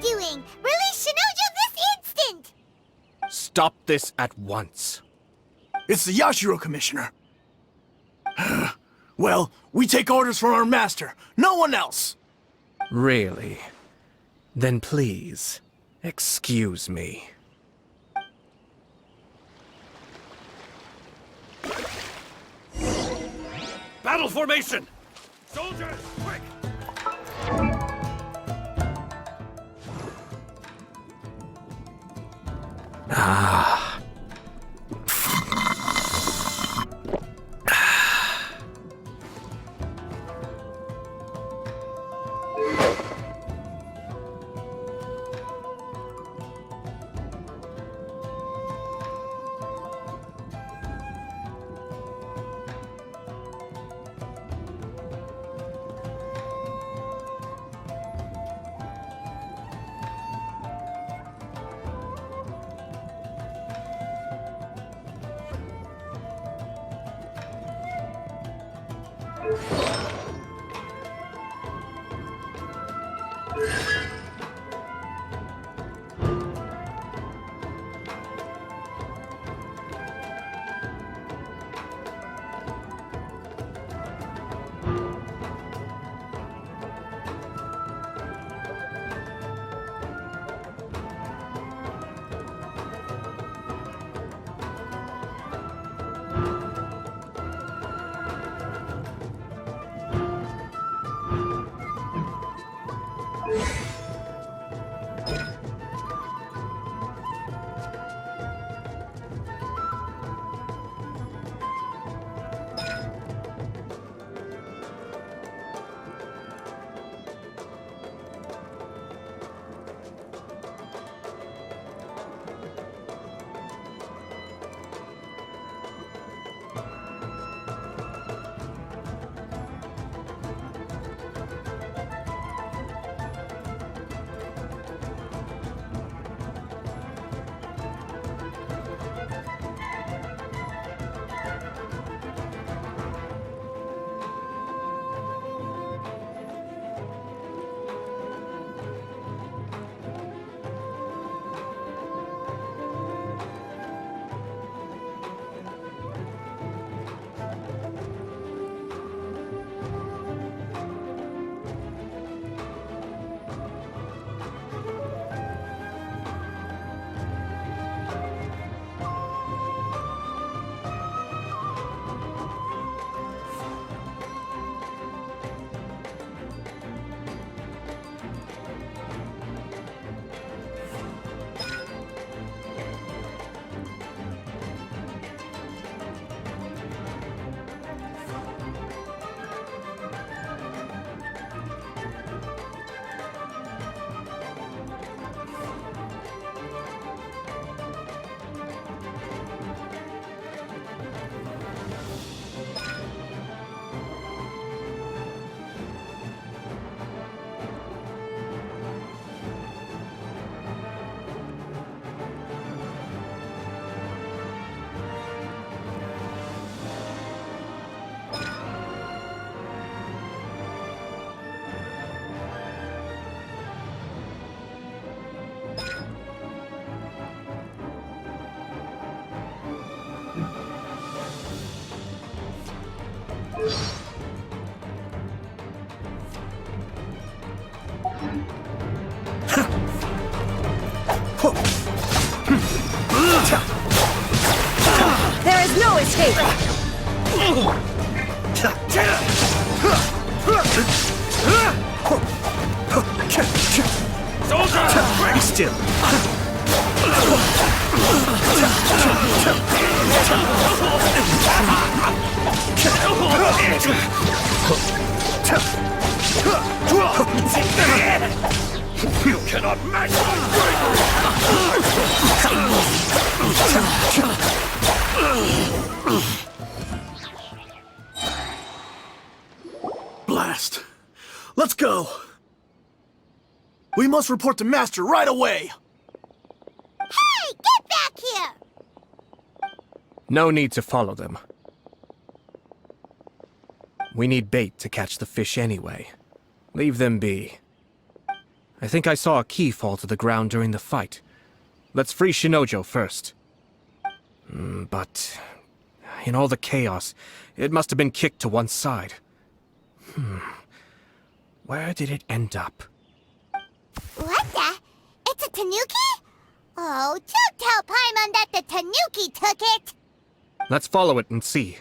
Doing? Release Shinojo this instant! Stop this at once. It's the Yashiro Commissioner. Well, we take orders from our master, no one else. Really? Then please, excuse me. Battle formation! Soldiers, quick! Ah. Take! Soldiers, quick! Still. You cannot match my Blast. Let's go. We must report to Master right away. Hey, get back here! No need to follow them. We need bait to catch the fish anyway. Leave them be. I think I saw a key fall to the ground during the fight. Let's free Shinojo first. But in all the chaos, it must have been kicked to one side. Where did it end up? What the? It's a tanuki? Oh, don't tell Paimon that the tanuki took it! Let's follow it and see.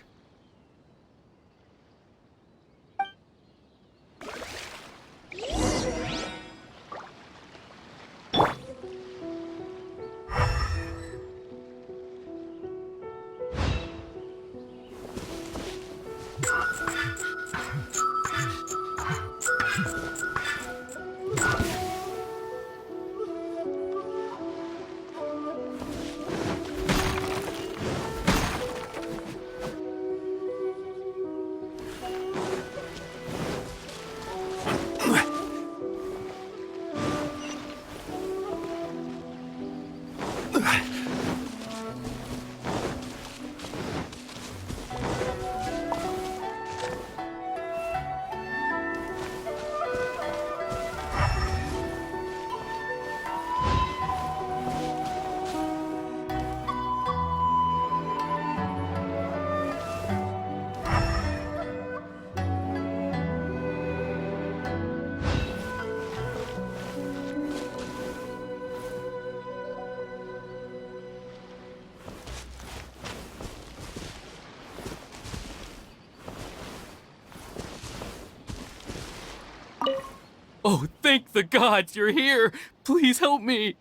Oh, thank the gods you're here! Please help me!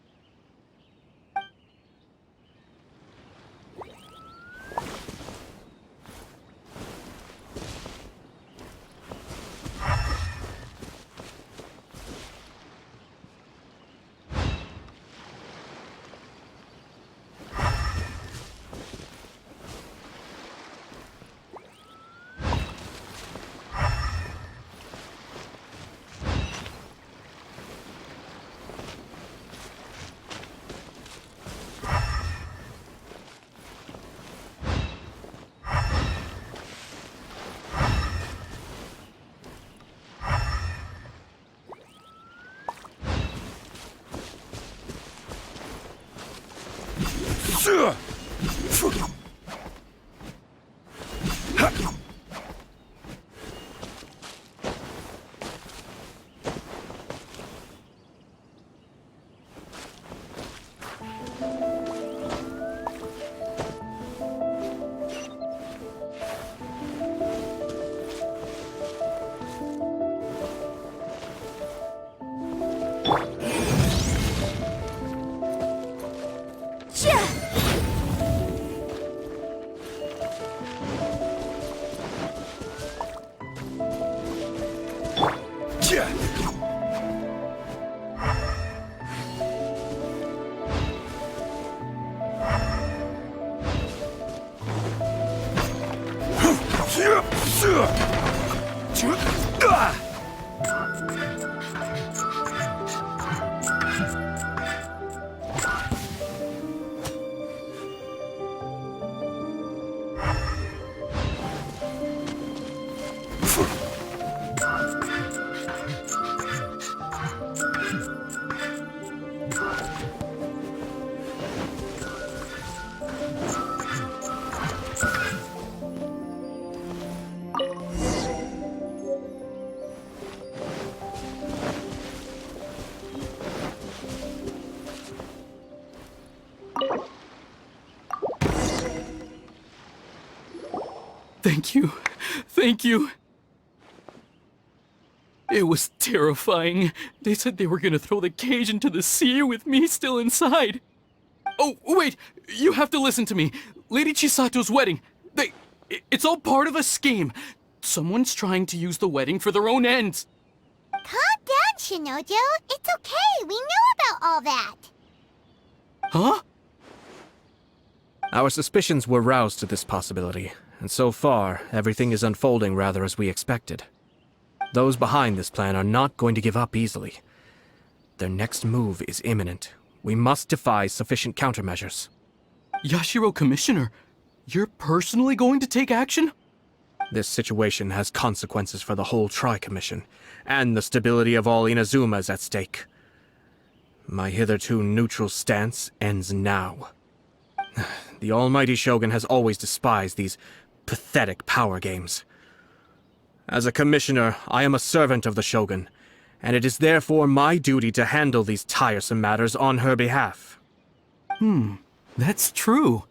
Thank you. Thank you. It was terrifying. They said they were gonna throw the cage into the sea with me still inside. Oh, wait! You have to listen to me. Lady Chisato's wedding. It's all part of a scheme. Someone's trying to use the wedding for their own ends. Calm down, Shinojo. It's okay. We know about all that. Huh? Our suspicions were roused to this possibility, and so far, everything is unfolding rather as we expected. Those behind this plan are not going to give up easily. Their next move is imminent. We must devise sufficient countermeasures. Yashiro Commissioner, you're personally going to take action? This situation has consequences for the whole Tri-Commission, and the stability of all Inazuma is at stake. My hitherto neutral stance ends now. The almighty Shogun has always despised these pathetic power games. As a commissioner, I am a servant of the Shogun, and it is therefore my duty to handle these tiresome matters on her behalf. That's true.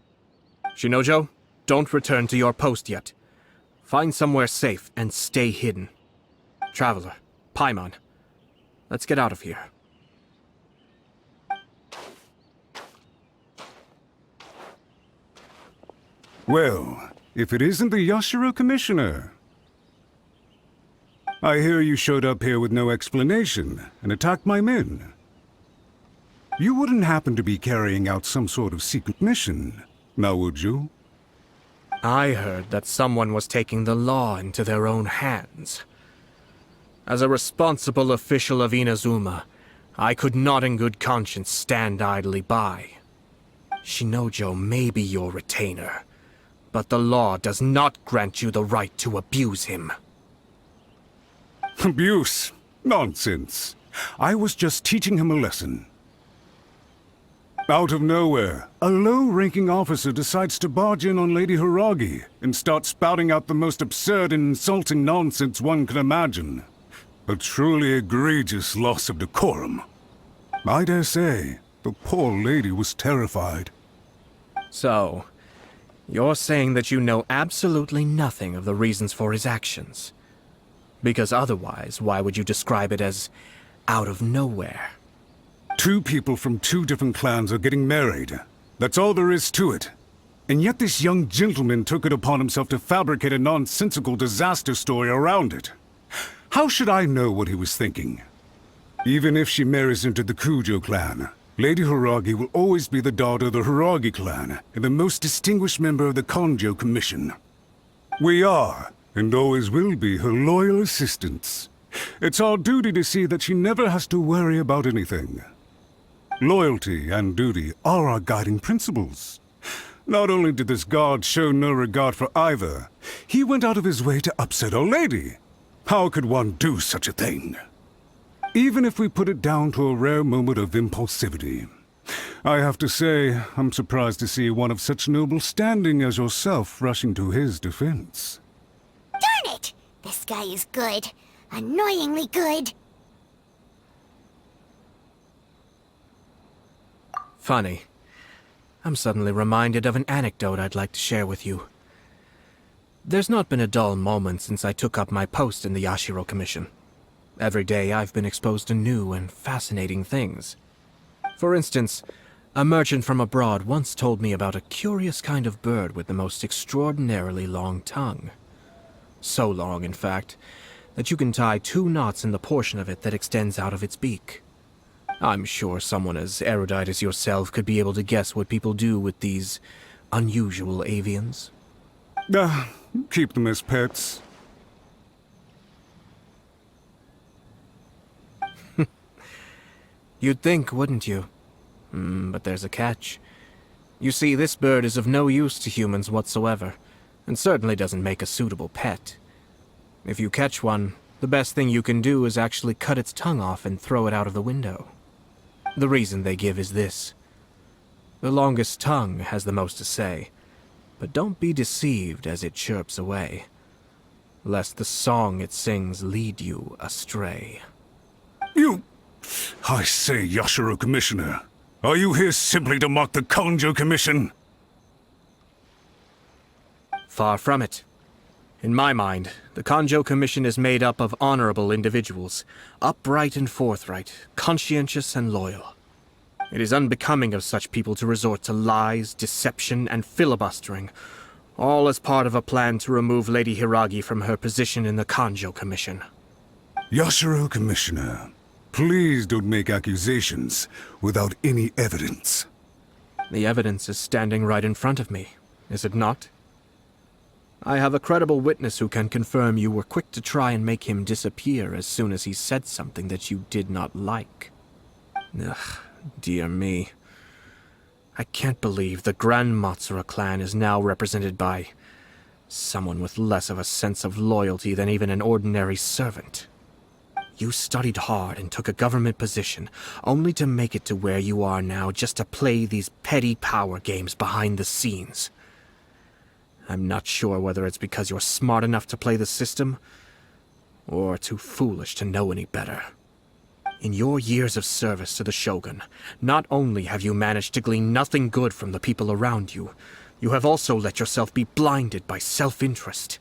Shinojo, don't return to your post yet. Find somewhere safe and stay hidden. Traveler, Paimon, let's get out of here. Well, if it isn't the Yashiro Commissioner. I hear you showed up here with no explanation and attacked my men. You wouldn't happen to be carrying out some sort of secret mission, now would you? I heard that someone was taking the law into their own hands. As a responsible official of Inazuma, I could not in good conscience stand idly by. Shinojo may be your retainer, but the law does not grant you the right to abuse him. Abuse? Nonsense. I was just teaching him a lesson. Out of nowhere, a low-ranking officer decides to barge in on Lady Hiragi and start spouting out the most absurd and insulting nonsense one can imagine. A truly egregious loss of decorum. I dare say, the poor lady was terrified. So, you're saying that you know absolutely nothing of the reasons for his actions? Because otherwise, why would you describe it as out of nowhere? Two people from two different clans are getting married. That's all there is to it. And yet this young gentleman took it upon himself to fabricate a nonsensical disaster story around it. How should I know what he was thinking? Even if she marries into the Kujo clan, Lady Hiragi will always be the daughter of the Hiragi clan and the most distinguished member of the Konjo Commission. We are, and always will be, her loyal assistants. It's our duty to see that she never has to worry about anything. Loyalty and duty are our guiding principles. Not only did this guard show no regard for either, he went out of his way to upset our lady. How could one do such a thing? Even if we put it down to a rare moment of impulsivity. I have to say, I'm surprised to see one of such noble standing as yourself rushing to his defense. Darn it! This guy is good. Annoyingly good. Funny. I'm suddenly reminded of an anecdote I'd like to share with you. There's not been a dull moment since I took up my post in the Yashiro Commission. Every day I've been exposed to new and fascinating things. For instance, a merchant from abroad once told me about a curious kind of bird with the most extraordinarily long tongue. So long, in fact, that you can tie 2 knots in the portion of it that extends out of its beak. I'm sure someone as erudite as yourself could be able to guess what people do with these unusual avians. Keep them as pets. You'd think, wouldn't you? But there's a catch. You see, this bird is of no use to humans whatsoever, and certainly doesn't make a suitable pet. If you catch one, the best thing you can do is actually cut its tongue off and throw it out of the window. The reason they give is this. The longest tongue has the most to say, but don't be deceived as it chirps away, lest the song it sings lead you astray. I say, Yashiro Commissioner, are you here simply to mock the Konjo Commission? Far from it. In my mind, the Kanjo Commission is made up of honorable individuals, upright and forthright, conscientious and loyal. It is unbecoming of such people to resort to lies, deception, and filibustering, all as part of a plan to remove Lady Hiragi from her position in the Kanjo Commission. Yashiro, Commissioner, please don't make accusations without any evidence. The evidence is standing right in front of me, is it not? I have a credible witness who can confirm you were quick to try and make him disappear as soon as he said something that you did not like. Ugh, dear me. I can't believe the Grand Matsura clan is now represented by someone with less of a sense of loyalty than even an ordinary servant. You studied hard and took a government position, only to make it to where you are now just to play these petty power games behind the scenes. I'm not sure whether it's because you're smart enough to play the system, or too foolish to know any better. In your years of service to the Shogun, not only have you managed to glean nothing good from the people around you, you have also let yourself be blinded by self-interest.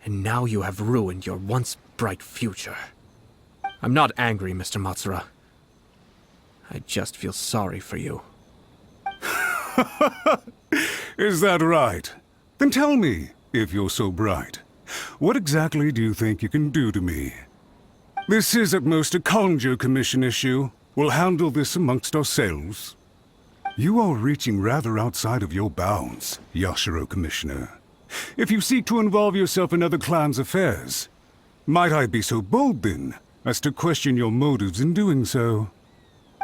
And now you have ruined your once bright future. I'm not angry, Mr. Matsura. I just feel sorry for you. Is that right? Then tell me, if you're so bright, what exactly do you think you can do to me? This is at most a Kanjo Commission issue. We'll handle this amongst ourselves. You are reaching rather outside of your bounds, Yashiro, Commissioner. If you seek to involve yourself in other clans' affairs, might I be so bold, then, as to question your motives in doing so?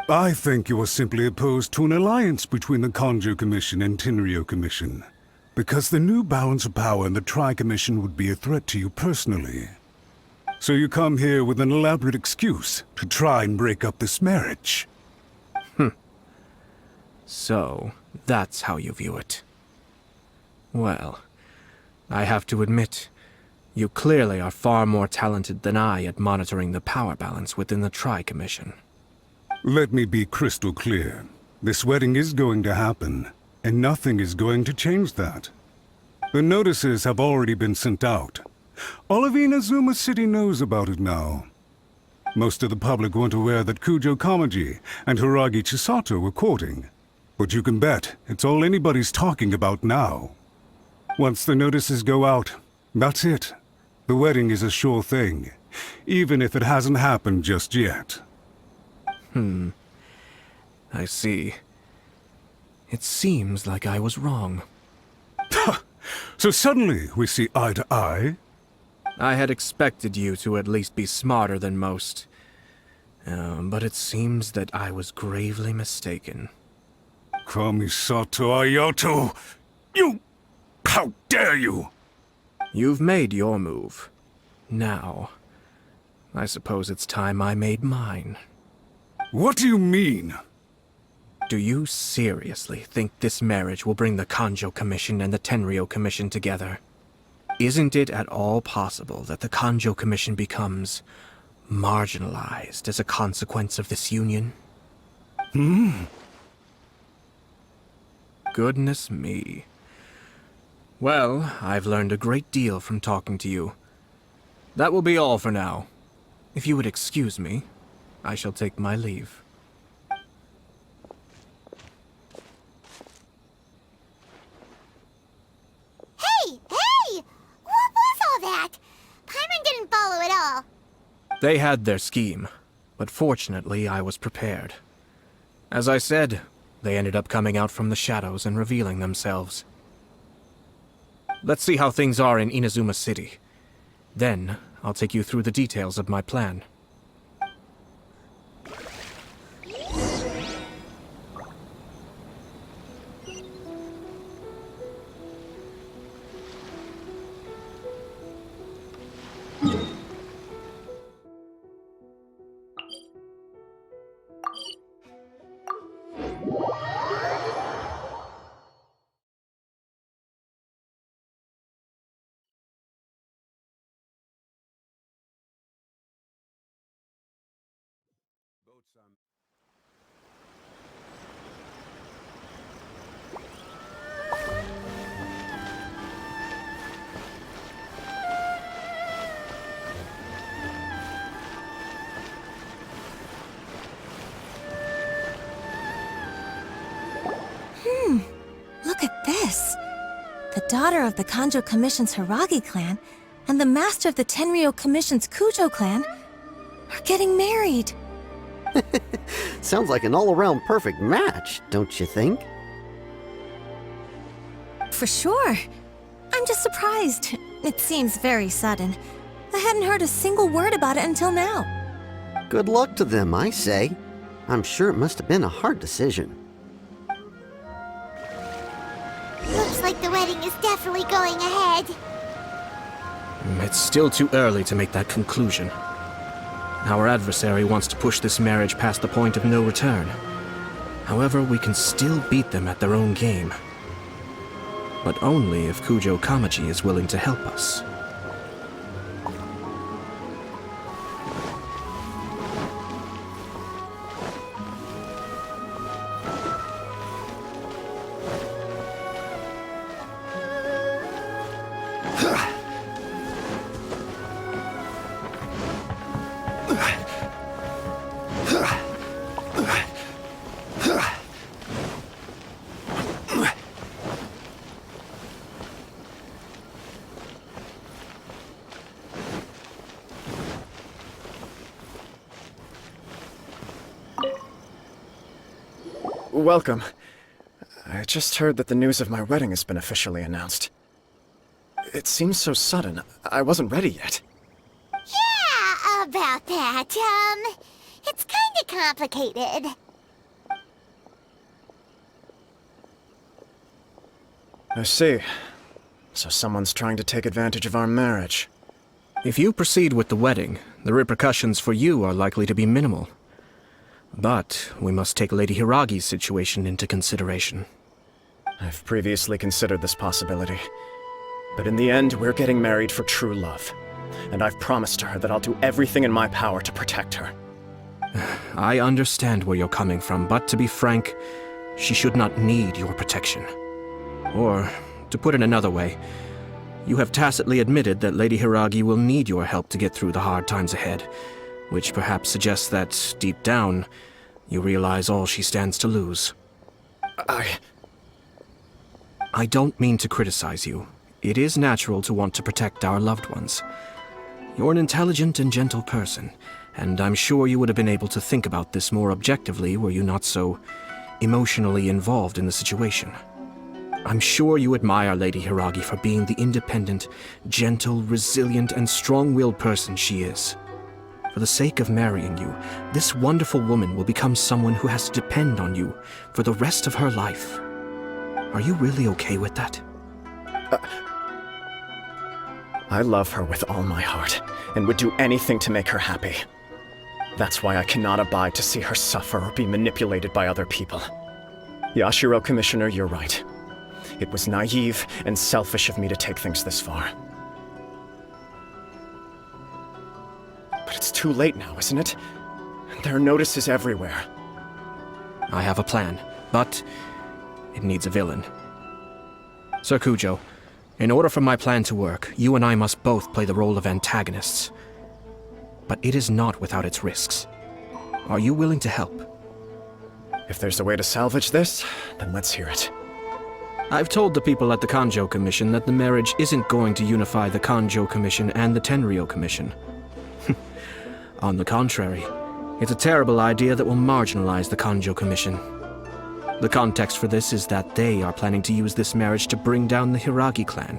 I think you are simply opposed to an alliance between the Kanjo Commission and Tenryou Commission, because the new balance of power in the Tri-Commission would be a threat to you personally. So you come here with an elaborate excuse to try and break up this marriage. So, that's how you view it. Well, I have to admit, you clearly are far more talented than I at monitoring the power balance within the Tri-Commission. Let me be crystal clear. This wedding is going to happen, and nothing is going to change that. The notices have already been sent out. All of Inazuma City knows about it now. Most of the public weren't aware that Kujo Kamaji and Hiragi Chisato were courting. But you can bet it's all anybody's talking about now. Once the notices go out, that's it. The wedding is a sure thing, even if it hasn't happened just yet. I see. It seems like I was wrong. So suddenly we see eye to eye? I had expected you to at least be smarter than most. But it seems that I was gravely mistaken. Kamisato Ayato! You... How dare you! You've made your move. Now, I suppose it's time I made mine. What do you mean? Do you seriously think this marriage will bring the Kanjo Commission and the Tenryou Commission together? Isn't it at all possible that the Kanjo Commission becomes marginalized as a consequence of this union? Goodness me. Well, I've learned a great deal from talking to you. That will be all for now. If you would excuse me, I shall take my leave. Hey! What was all that? Paimon didn't follow at all. They had their scheme, but fortunately I was prepared. As I said, they ended up coming out from the shadows and revealing themselves. Let's see how things are in Inazuma City. Then, I'll take you through the details of my plan. The daughter of the Kanjo Commission's Hiragi clan and the master of the Tenryou Commission's Kujo clan are getting married. Sounds like an all-around perfect match, don't you think? For sure. I'm just surprised. It seems very sudden. I hadn't heard a single word about it until now. Good luck to them, I say. I'm sure it must have been a hard decision. Looks like the wedding is definitely going ahead. It's still too early to make that conclusion. Our adversary wants to push this marriage past the point of no return. However, we can still beat them at their own game. But only if Kujo Kamaji is willing to help us. Welcome. I just heard that the news of my wedding has been officially announced. It seems so sudden. I wasn't ready yet. Yeah, about that. It's kinda complicated. I see. So someone's trying to take advantage of our marriage. If you proceed with the wedding, the repercussions for you are likely to be minimal. But we must take Lady Hiragi's situation into consideration. I've previously considered this possibility. But in the end, we're getting married for true love. And I've promised her that I'll do everything in my power to protect her. I understand where you're coming from, but to be frank, she should not need your protection. Or, to put it another way, you have tacitly admitted that Lady Hiragi will need your help to get through the hard times ahead, which perhaps suggests that, deep down, you realize all she stands to lose. I don't mean to criticize you. It is natural to want to protect our loved ones. You're an intelligent and gentle person, and I'm sure you would have been able to think about this more objectively were you not so emotionally involved in the situation. I'm sure you admire Lady Hiragi for being the independent, gentle, resilient, and strong-willed person she is. For the sake of marrying you, this wonderful woman will become someone who has to depend on you for the rest of her life. Are you really okay with that? I love her with all my heart, and would do anything to make her happy. That's why I cannot abide to see her suffer or be manipulated by other people. Yashiro Commissioner, you're right. It was naive and selfish of me to take things this far. But it's too late now, isn't it? There are notices everywhere. I have a plan, but it needs a villain. Sir Kujo, in order for my plan to work, you and I must both play the role of antagonists. But it is not without its risks. Are you willing to help? If there's a way to salvage this, then let's hear it. I've told the people at the Kanjo Commission that the marriage isn't going to unify the Kanjo Commission and the Tenryou Commission. On the contrary, it's a terrible idea that will marginalize the Kanjo Commission. The context for this is that they are planning to use this marriage to bring down the Hiragi clan,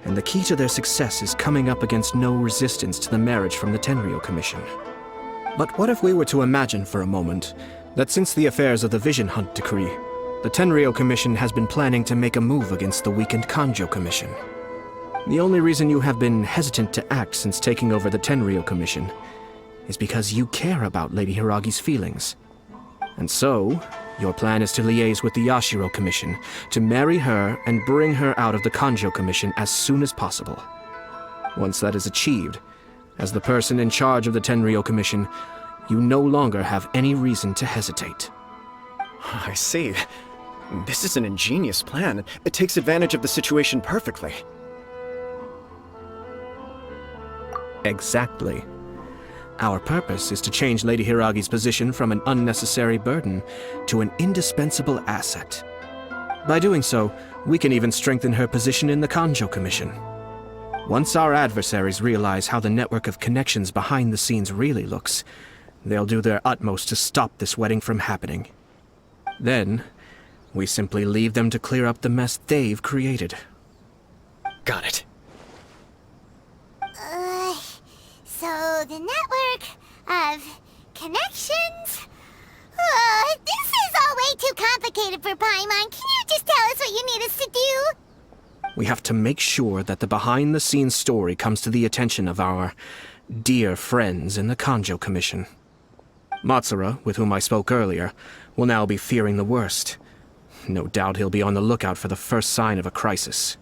and the key to their success is coming up against no resistance to the marriage from the Tenryou Commission. But what if we were to imagine for a moment that since the affairs of the Vision Hunt decree, the Tenryou Commission has been planning to make a move against the weakened Kanjo Commission? The only reason you have been hesitant to act since taking over the Tenryou Commission is because you care about Lady Hiragi's feelings. And so, your plan is to liaise with the Yashiro Commission, to marry her and bring her out of the Kanjo Commission as soon as possible. Once that is achieved, as the person in charge of the Tenryou Commission, you no longer have any reason to hesitate. I see. This is an ingenious plan. It takes advantage of the situation perfectly. Exactly. Our purpose is to change Lady Hiragi's position from an unnecessary burden to an indispensable asset. By doing so, we can even strengthen her position in the Kanjo Commission. Once our adversaries realize how the network of connections behind the scenes really looks, they'll do their utmost to stop this wedding from happening. Then, we simply leave them to clear up the mess they've created. Got it. So the network of connections? This is all way too complicated for Paimon. Can you just tell us what you need us to do? We have to make sure that the behind-the-scenes story comes to the attention of our dear friends in the Kanjo Commission. Matsura, with whom I spoke earlier, will now be fearing the worst. No doubt he'll be on the lookout for the first sign of a crisis.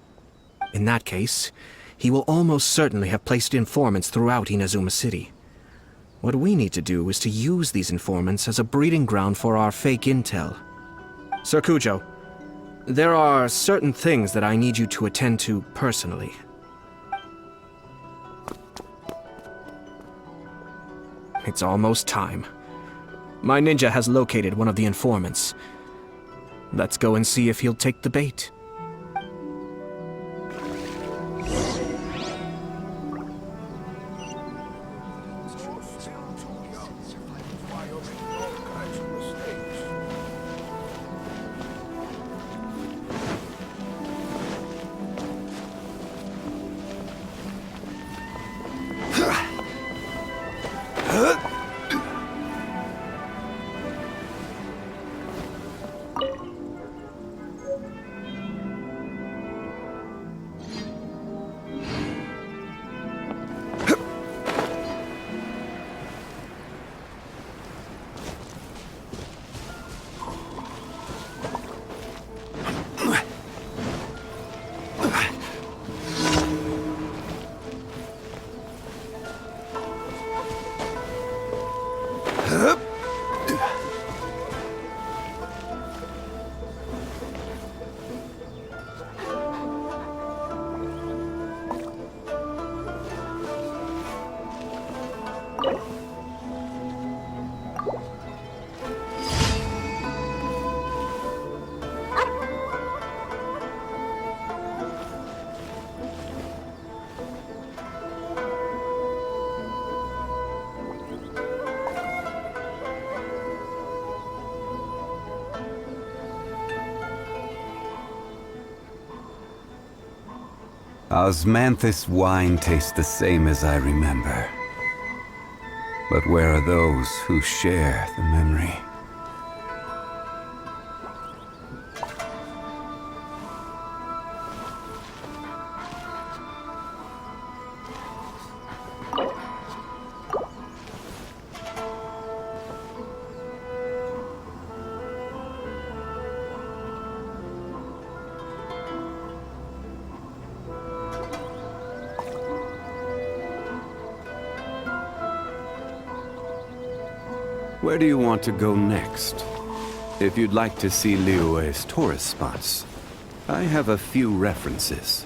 In that case, he will almost certainly have placed informants throughout Inazuma City. What we need to do is to use these informants as a breeding ground for our fake intel. Sir Kujo, there are certain things that I need you to attend to personally. It's almost time. My ninja has located one of the informants. Let's go and see if he'll take the bait. Osmanthus wine tastes the same as I remember. But where are those who share the memory? Where do you want to go next? If you'd like to see Liyue's tourist spots, I have a few references.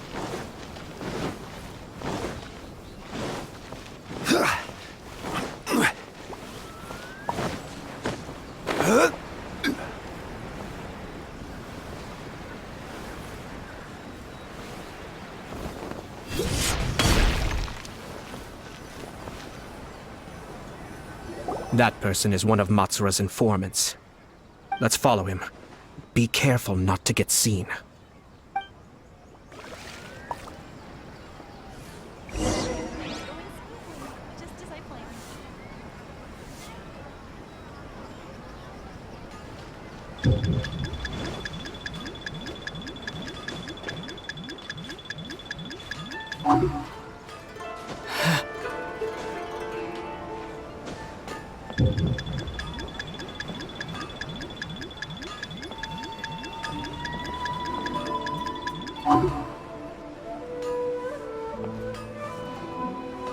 That person is one of Matsura's informants. Let's follow him. Be careful not to get seen.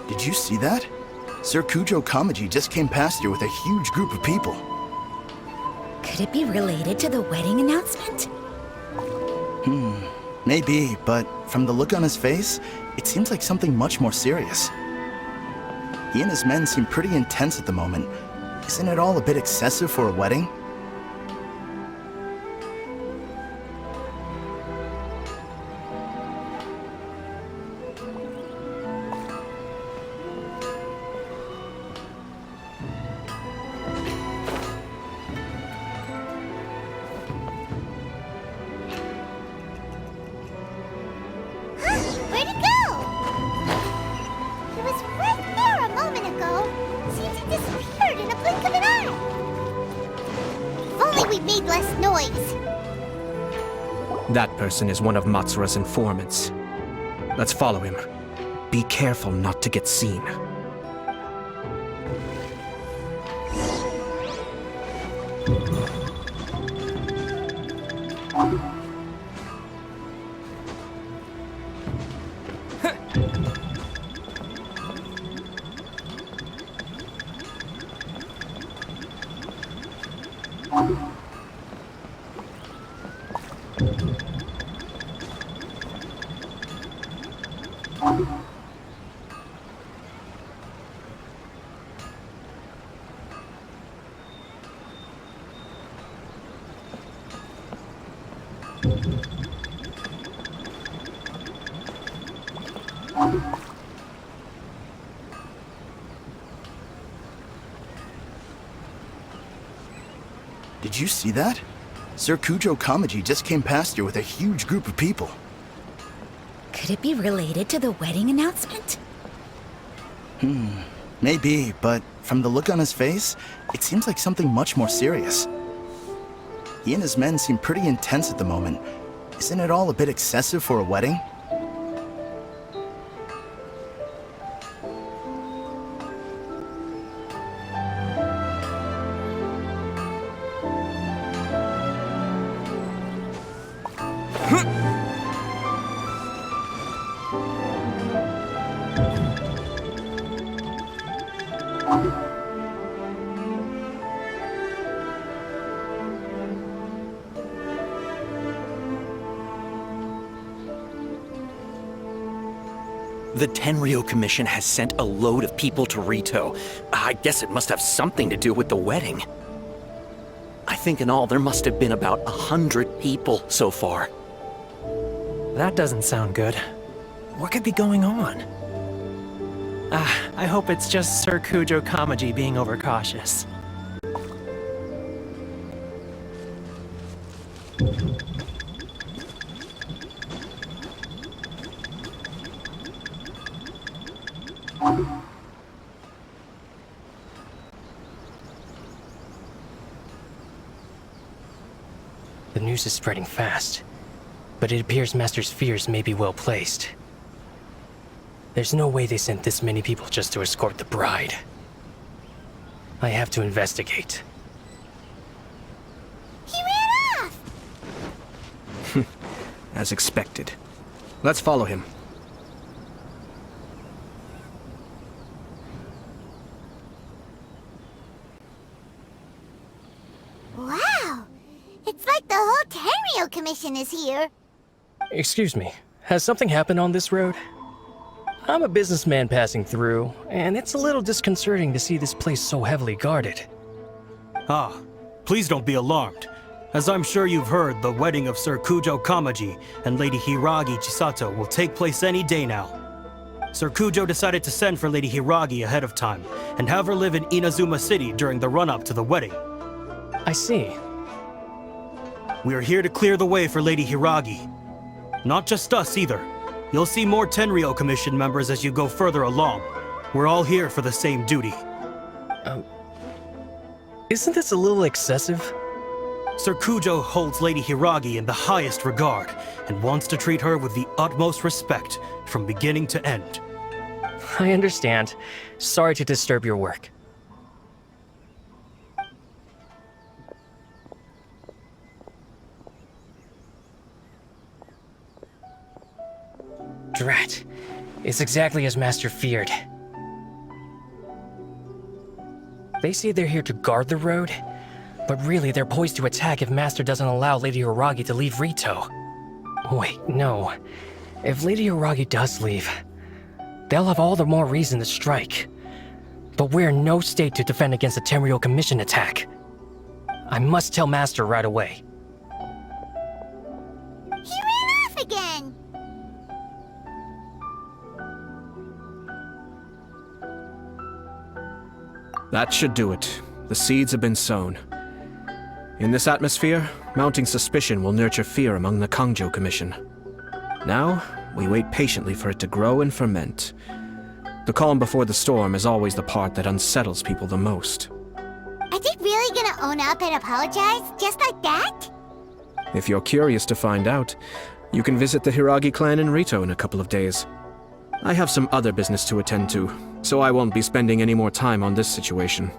Did you see that? Sir Kujo Kamaji just came past here with a huge group of people. Could it be related to the wedding announcement? Maybe, but from the look on his face, it seems like something much more serious. He and his men seem pretty intense at the moment. Isn't it all a bit excessive for a wedding? That person is one of Matsura's informants. Let's follow him. Be careful not to get seen. Did you see that? Sir Kujo Kamaji just came past here with a huge group of people. Could it be related to the wedding announcement? Maybe, but from the look on his face, it seems like something much more serious. He and his men seem pretty intense at the moment. Isn't it all a bit excessive for a wedding? The Tenryo Commission has sent a load of people to Rito. I guess it must have something to do with the wedding. I think in all there must have been about 100 people so far. That doesn't sound good. What could be going on? I hope it's just Sir Kujo Kamaji being overcautious. The news is spreading fast, but it appears Master's fears may be well placed. There's no way they sent this many people just to escort the bride. I have to investigate. He ran off! As expected. Let's follow him. Wow! It's like the whole Tenryo Commission is here. Excuse me, has something happened on this road? I'm a businessman passing through, and it's a little disconcerting to see this place so heavily guarded. Ah, please don't be alarmed. As I'm sure you've heard, the wedding of Sir Kujo Kamaji and Lady Hiragi Chisato will take place any day now. Sir Kujo decided to send for Lady Hiragi ahead of time, and have her live in Inazuma City during the run-up to the wedding. I see. We are here to clear the way for Lady Hiragi. Not just us either. You'll see more Tenryo Commission members as you go further along. We're all here for the same duty. Isn't this a little excessive? Sir Kujo holds Lady Hiragi in the highest regard, and wants to treat her with the utmost respect, from beginning to end. I understand. Sorry to disturb your work. Drat. It's exactly as Master feared. They say they're here to guard the road, but really they're poised to attack if Master doesn't allow Lady Hiragi to leave Rito. Wait, no. If Lady Hiragi does leave, they'll have all the more reason to strike. But we're in no state to defend against a Tenryo Commission attack. I must tell Master right away. He ran off again! That should do it. The seeds have been sown. In this atmosphere, mounting suspicion will nurture fear among the Kangjo Commission. Now, we wait patiently for it to grow and ferment. The calm before the storm is always the part that unsettles people the most. Are they really gonna own up and apologize, just like that? If you're curious to find out, you can visit the Hiragi clan in Rito in a couple of days. I have some other business to attend to, so I won't be spending any more time on this situation.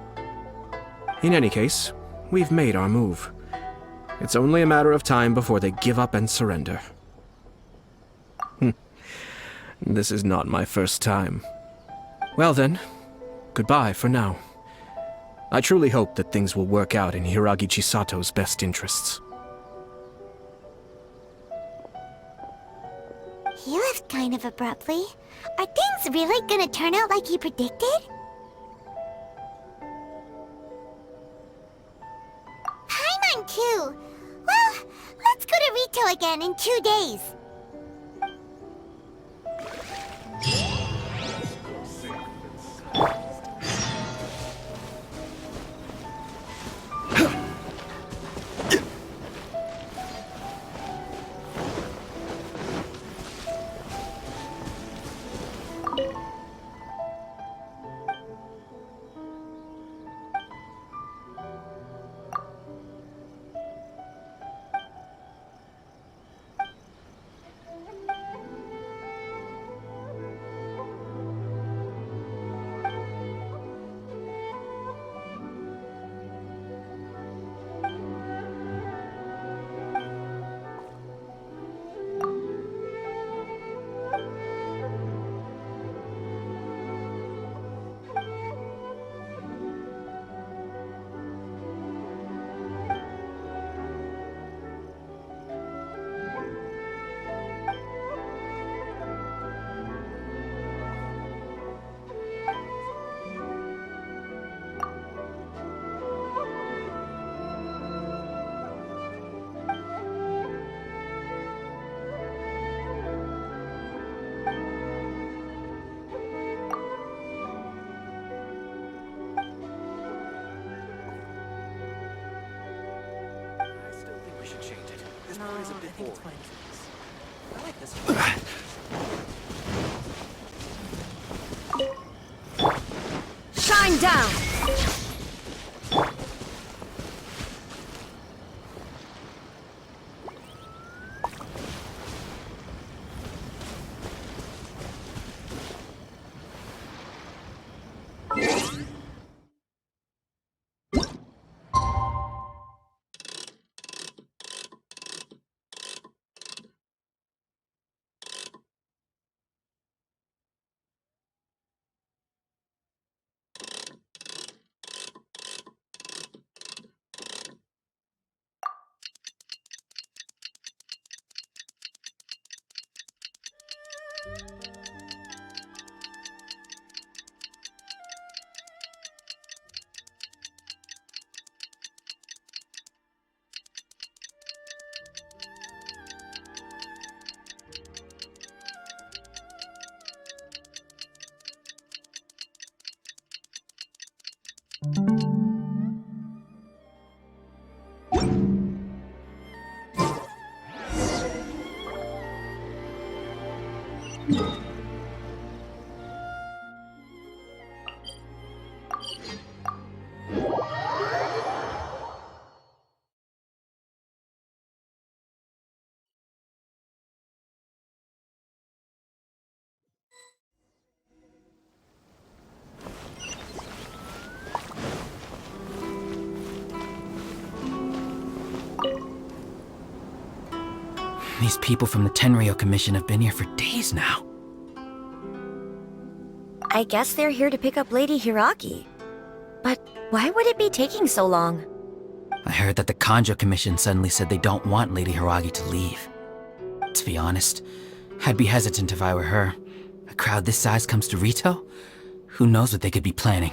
In any case, we've made our move. It's only a matter of time before they give up and surrender. This is not my first time. Well then, goodbye for now. I truly hope that things will work out in Hiragi Chisato's best interests. He left kind of abruptly. Are things really gonna turn out like he predicted? Paimon too. Well, let's go to Rito again in 2 days. Shine down! These people from the Tenryou Commission have been here for days now. I guess they're here to pick up Lady Hiragi. But why would it be taking so long? I heard that the Kanjo Commission suddenly said they don't want Lady Hiragi to leave. To be honest, I'd be hesitant if I were her. A crowd this size comes to Rito? Who knows what they could be planning?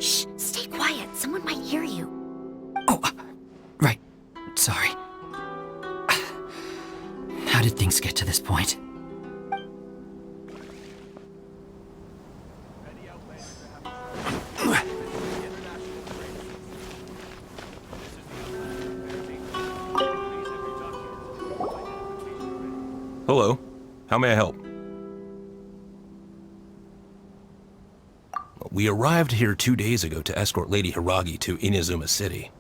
Shh, stay quiet. Someone might hear you. Oh, right. Sorry. How did things get to this point? Hello. How may I help? We arrived here 2 days ago to escort Lady Hiragi to Inazuma City.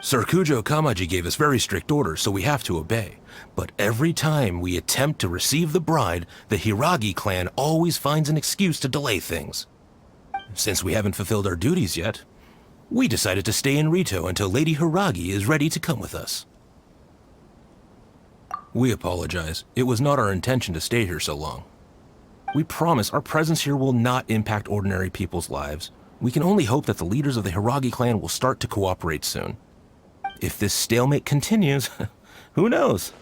Sir Kujo Kamaji gave us very strict orders, so we have to obey. But every time we attempt to receive the bride, the Hiragi clan always finds an excuse to delay things. Since we haven't fulfilled our duties yet, we decided to stay in Rito until Lady Hiragi is ready to come with us. We apologize. It was not our intention to stay here so long. We promise our presence here will not impact ordinary people's lives. We can only hope that the leaders of the Hiragi clan will start to cooperate soon. If this stalemate continues, who knows?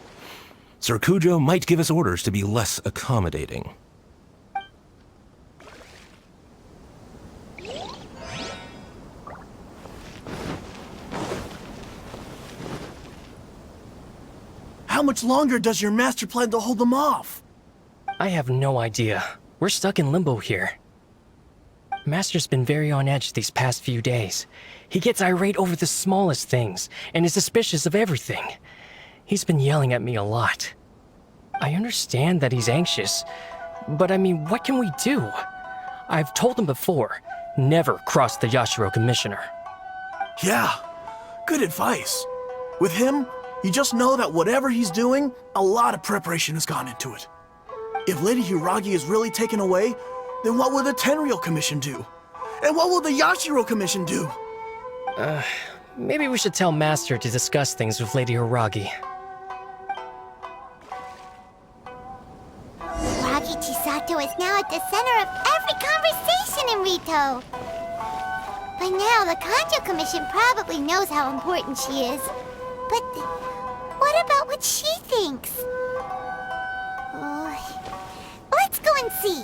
Sir Kujo might give us orders to be less accommodating. How much longer does your master plan to hold them off? I have no idea. We're stuck in limbo here. Master's been very on edge these past few days. He gets irate over the smallest things, and is suspicious of everything. He's been yelling at me a lot. I understand that he's anxious, but I mean, what can we do? I've told him before, never cross the Yashiro Commissioner. Yeah, good advice. With him, you just know that whatever he's doing, a lot of preparation has gone into it. If Lady Hiragi is really taken away, then what will the Tenryou Commission do? And what will the Yashiro Commission do? Maybe we should tell Master to discuss things with Lady Hiragi. Hiragi Chisato is now at the center of every conversation in Rito. By now, the Kanjo Commission probably knows how important she is. But what about what she thinks? Let's go and see.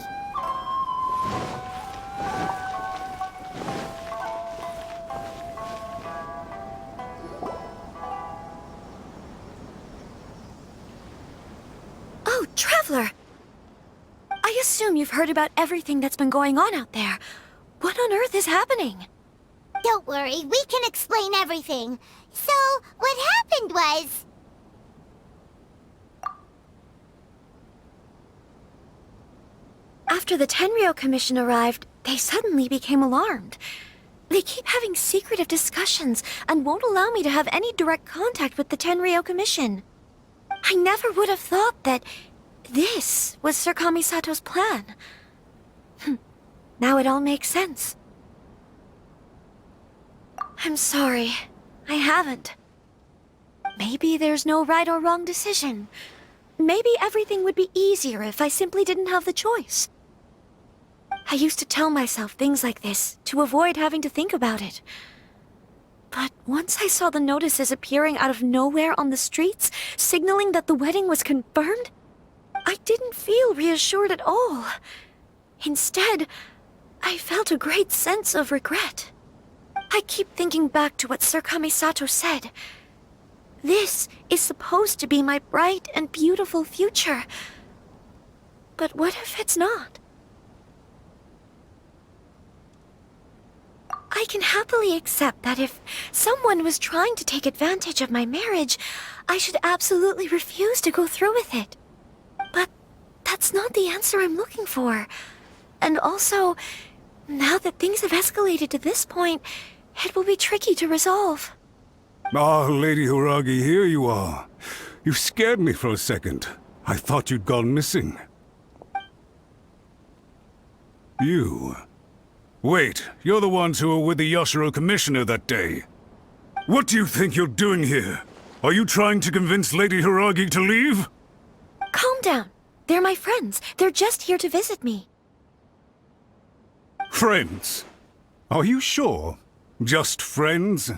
Oh, Traveler! I assume you've heard about everything that's been going on out there. What on earth is happening? Don't worry, we can explain everything. So, what happened was... After the Tenryou Commission arrived, they suddenly became alarmed. They keep having secretive discussions and won't allow me to have any direct contact with the Tenryou Commission. I never would have thought that this was Sir Kamisato's plan. Now it all makes sense. I'm sorry. I haven't. Maybe there's no right or wrong decision. Maybe everything would be easier if I simply didn't have the choice. I used to tell myself things like this to avoid having to think about it. But once I saw the notices appearing out of nowhere on the streets, signaling that the wedding was confirmed, I didn't feel reassured at all. Instead, I felt a great sense of regret. I keep thinking back to what Sir Kamisato said. This is supposed to be my bright and beautiful future. But what if it's not? I can happily accept that if someone was trying to take advantage of my marriage, I should absolutely refuse to go through with it. But that's not the answer I'm looking for. And also, now that things have escalated to this point, it will be tricky to resolve. Ah, Lady Hiragi, here you are. You scared me for a second. I thought you'd gone missing. You... Wait, you're the ones who were with the Yashiro Commissioner that day. What do you think you're doing here? Are you trying to convince Lady Hiragi to leave? Calm down. They're my friends. They're just here to visit me. Friends? Are you sure? Just friends?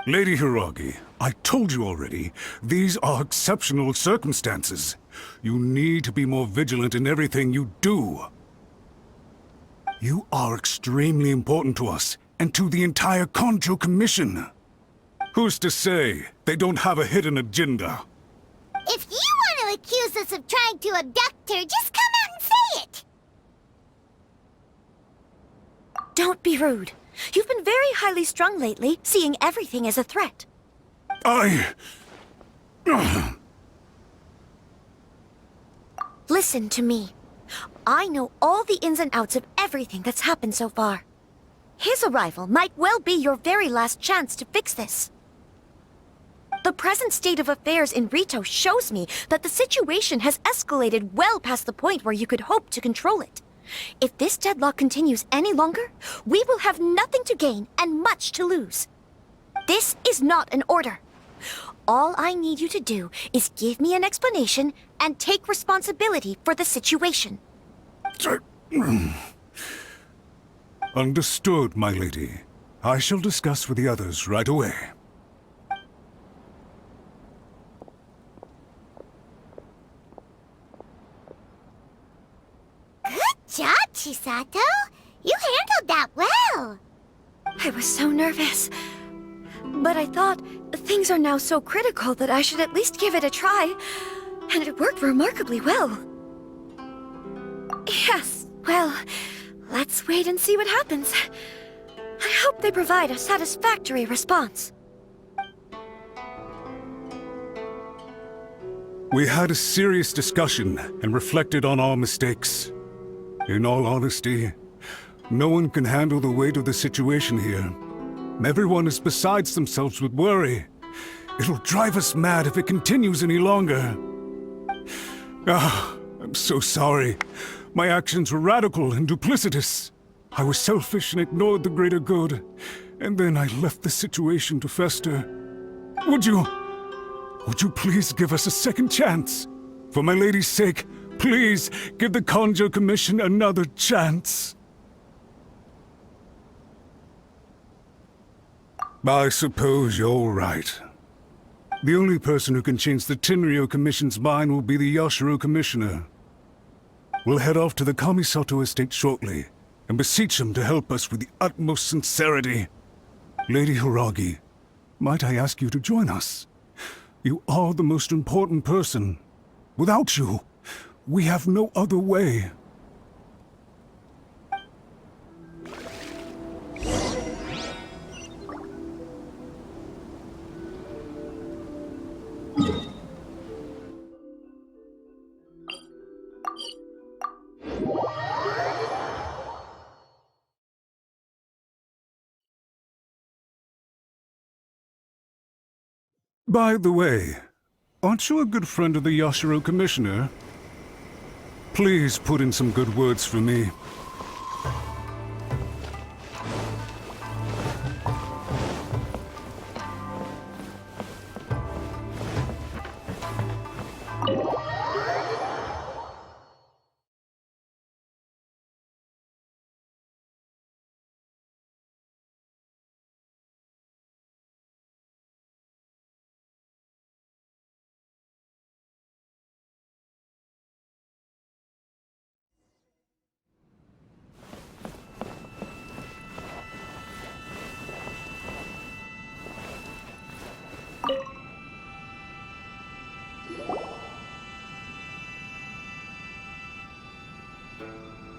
Lady Hiragi, I told you already, these are exceptional circumstances. You need to be more vigilant in everything you do. You are extremely important to us, and to the entire Kanjo Commission. Who's to say they don't have a hidden agenda? If you want to accuse us of trying to abduct her, just come out and say it! Don't be rude. You've been very highly strung lately, seeing everything as a threat. Listen to me. I know all the ins and outs of everything that's happened so far. His arrival might well be your very last chance to fix this. The present state of affairs in Rito shows me that the situation has escalated well past the point where you could hope to control it. If this deadlock continues any longer, we will have nothing to gain and much to lose. This is not an order. All I need you to do is give me an explanation and take responsibility for the situation. Understood, my lady. I shall discuss with the others right away. Good job, Chisato. You handled that well. I was so nervous. But I thought things are now so critical that I should at least give it a try. And it worked remarkably well. Yes, well, let's wait and see what happens. I hope they provide a satisfactory response. We had a serious discussion and reflected on our mistakes. In all honesty, no one can handle the weight of the situation here. Everyone is besides themselves with worry. It'll drive us mad if it continues any longer. I'm so sorry. My actions were radical and duplicitous. I was selfish and ignored the greater good. And then I left the situation to fester. Would you please give us a second chance? For my lady's sake, please give the Conjo Commission another chance. I suppose you're right. The only person who can change the Tenryou Commission's mind will be the Yashiro Commissioner. We'll head off to the Kamisato estate shortly and beseech him to help us with the utmost sincerity. Lady Hiragi, might I ask you to join us? You are the most important person. Without you, we have no other way. By the way, aren't you a good friend of the Yashiro Commissioner? Please put in some good words for me.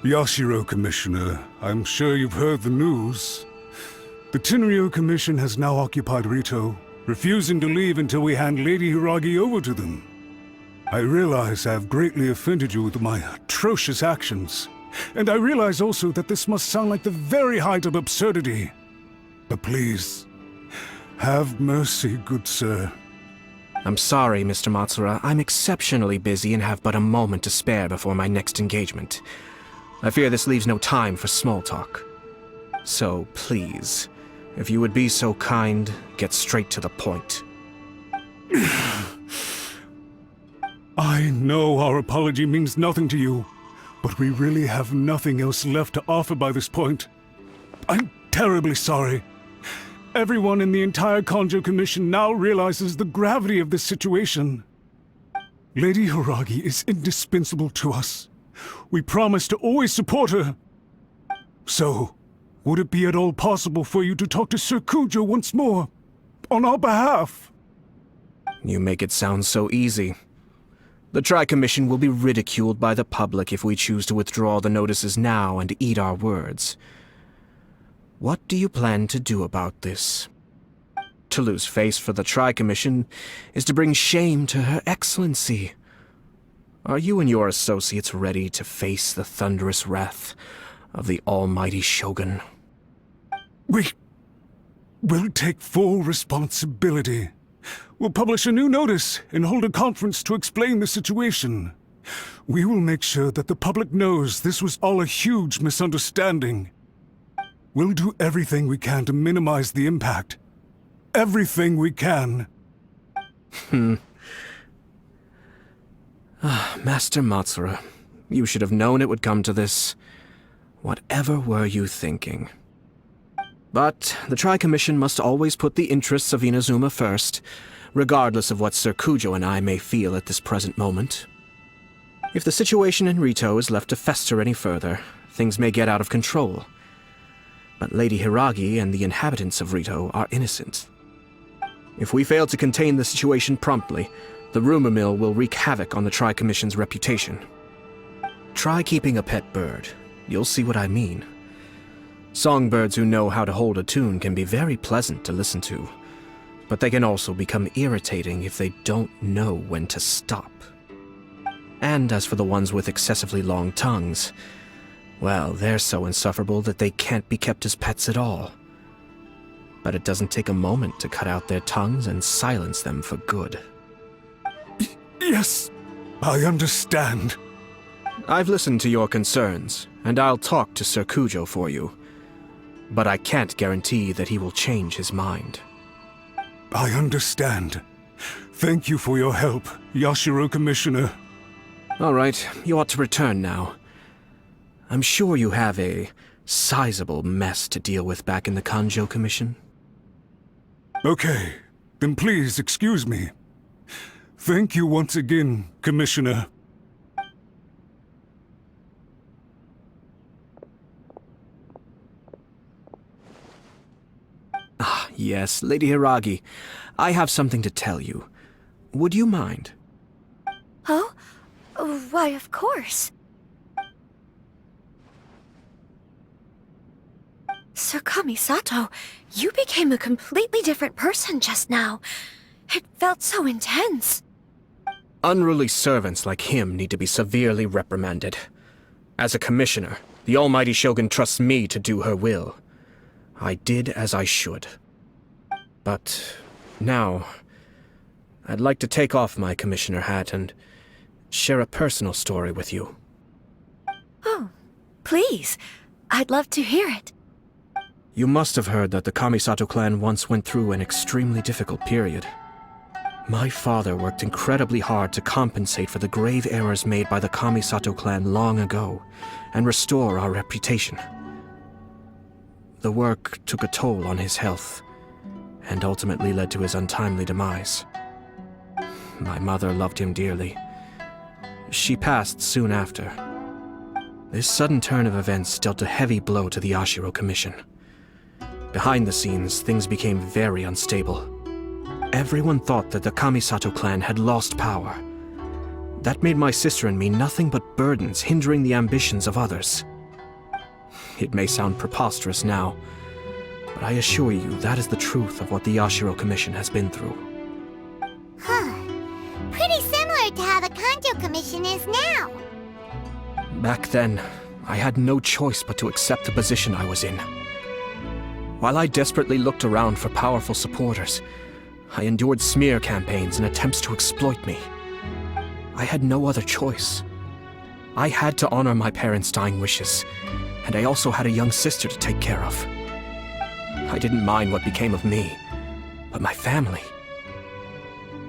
Yashiro Commissioner, I'm sure you've heard the news. The Tenryou Commission has now occupied Rito, refusing to leave until we hand Lady Hiragi over to them. I realize I have greatly offended you with my atrocious actions, and I realize also that this must sound like the very height of absurdity. But please, have mercy, good sir. I'm sorry, Mr. Matsura. I'm exceptionally busy and have but a moment to spare before my next engagement. I fear this leaves no time for small talk. So, please, if you would be so kind, get straight to the point. I know our apology means nothing to you, but we really have nothing else left to offer by this point. I'm terribly sorry. Everyone in the entire Conjo Commission now realizes the gravity of this situation. Lady Hiragi is indispensable to us. We promise to always support her. So, would it be at all possible for you to talk to Sir Kujo once more, on our behalf? You make it sound so easy. The Tri-Commission will be ridiculed by the public if we choose to withdraw the notices now and eat our words. What do you plan to do about this? To lose face for the Tri-Commission is to bring shame to Her Excellency. Are you and your associates ready to face the thunderous wrath of the almighty Shogun? We will take full responsibility. We'll publish a new notice and hold a conference to explain the situation. We will make sure that the public knows this was all a huge misunderstanding. We'll do everything we can to minimize the impact. Everything we can. Master Matsura, you should have known it would come to this. Whatever were you thinking? But the Tri-Commission must always put the interests of Inazuma first, regardless of what Sir Kujo and I may feel at this present moment. If the situation in Rito is left to fester any further, things may get out of control. But Lady Hiragi and the inhabitants of Rito are innocent. If we fail to contain the situation promptly, the rumor mill will wreak havoc on the Tri-Commission's reputation. Try keeping a pet bird. You'll see what I mean. Songbirds who know how to hold a tune can be very pleasant to listen to, but they can also become irritating if they don't know when to stop. And as for the ones with excessively long tongues, well, they're so insufferable that they can't be kept as pets at all. But it doesn't take a moment to cut out their tongues and silence them for good. Yes, I understand. I've listened to your concerns, and I'll talk to Sir Kujo for you. But I can't guarantee that he will change his mind. I understand. Thank you for your help, Yashiro Commissioner. All right, you ought to return now. I'm sure you have a sizable mess to deal with back in the Kanjo Commission. Okay, then please excuse me. Thank you once again, Commissioner. Ah, yes, Lady Hiragi. I have something to tell you. Would you mind? Oh? Why, of course. Sir Kamisato, you became a completely different person just now. It felt so intense. Unruly servants like him need to be severely reprimanded. As a commissioner, the almighty Shogun trusts me to do her will. I did as I should. But now, I'd like to take off my commissioner hat and share a personal story with you. Oh, please. I'd love to hear it. You must have heard that the Kamisato clan once went through an extremely difficult period. My father worked incredibly hard to compensate for the grave errors made by the Kamisato clan long ago and restore our reputation. The work took a toll on his health and ultimately led to his untimely demise. My mother loved him dearly. She passed soon after. This sudden turn of events dealt a heavy blow to the Yashiro Commission. Behind the scenes, things became very unstable. Everyone thought that the Kamisato clan had lost power. That made my sister and me nothing but burdens hindering the ambitions of others. It may sound preposterous now, but I assure you that is the truth of what the Yashiro Commission has been through. Huh. Pretty similar to how the Kanjo Commission is now. Back then, I had no choice but to accept the position I was in. While I desperately looked around for powerful supporters, I endured smear campaigns and attempts to exploit me. I had no other choice. I had to honor my parents' dying wishes, and I also had a young sister to take care of. I didn't mind what became of me, but my family.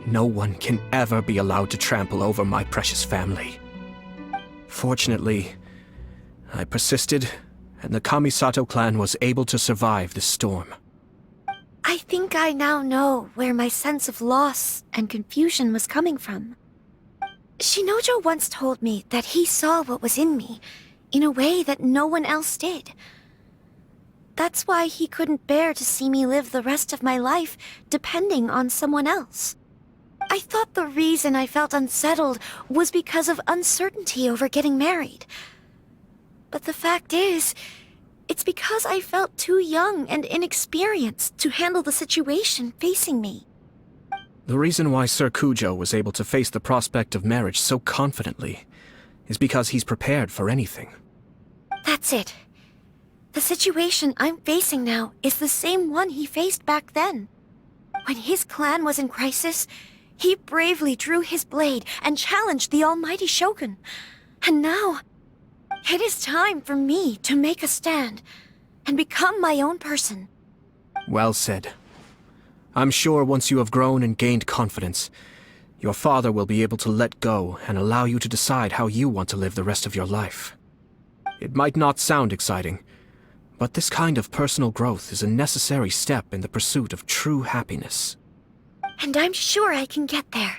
No one can ever be allowed to trample over my precious family. Fortunately, I persisted, and the Kamisato clan was able to survive this storm. I think I now know where my sense of loss and confusion was coming from. Shinojo once told me that he saw what was in me, in a way that no one else did. That's why he couldn't bear to see me live the rest of my life depending on someone else. I thought the reason I felt unsettled was because of uncertainty over getting married. But the fact is, it's because I felt too young and inexperienced to handle the situation facing me. The reason why Sir Kujo was able to face the prospect of marriage so confidently is because he's prepared for anything. That's it. The situation I'm facing now is the same one he faced back then. When his clan was in crisis, he bravely drew his blade and challenged the almighty Shogun. And now, it is time for me to make a stand and become my own person. Well said. I'm sure once you have grown and gained confidence, your father will be able to let go and allow you to decide how you want to live the rest of your life. It might not sound exciting, but this kind of personal growth is a necessary step in the pursuit of true happiness. And I'm sure I can get there.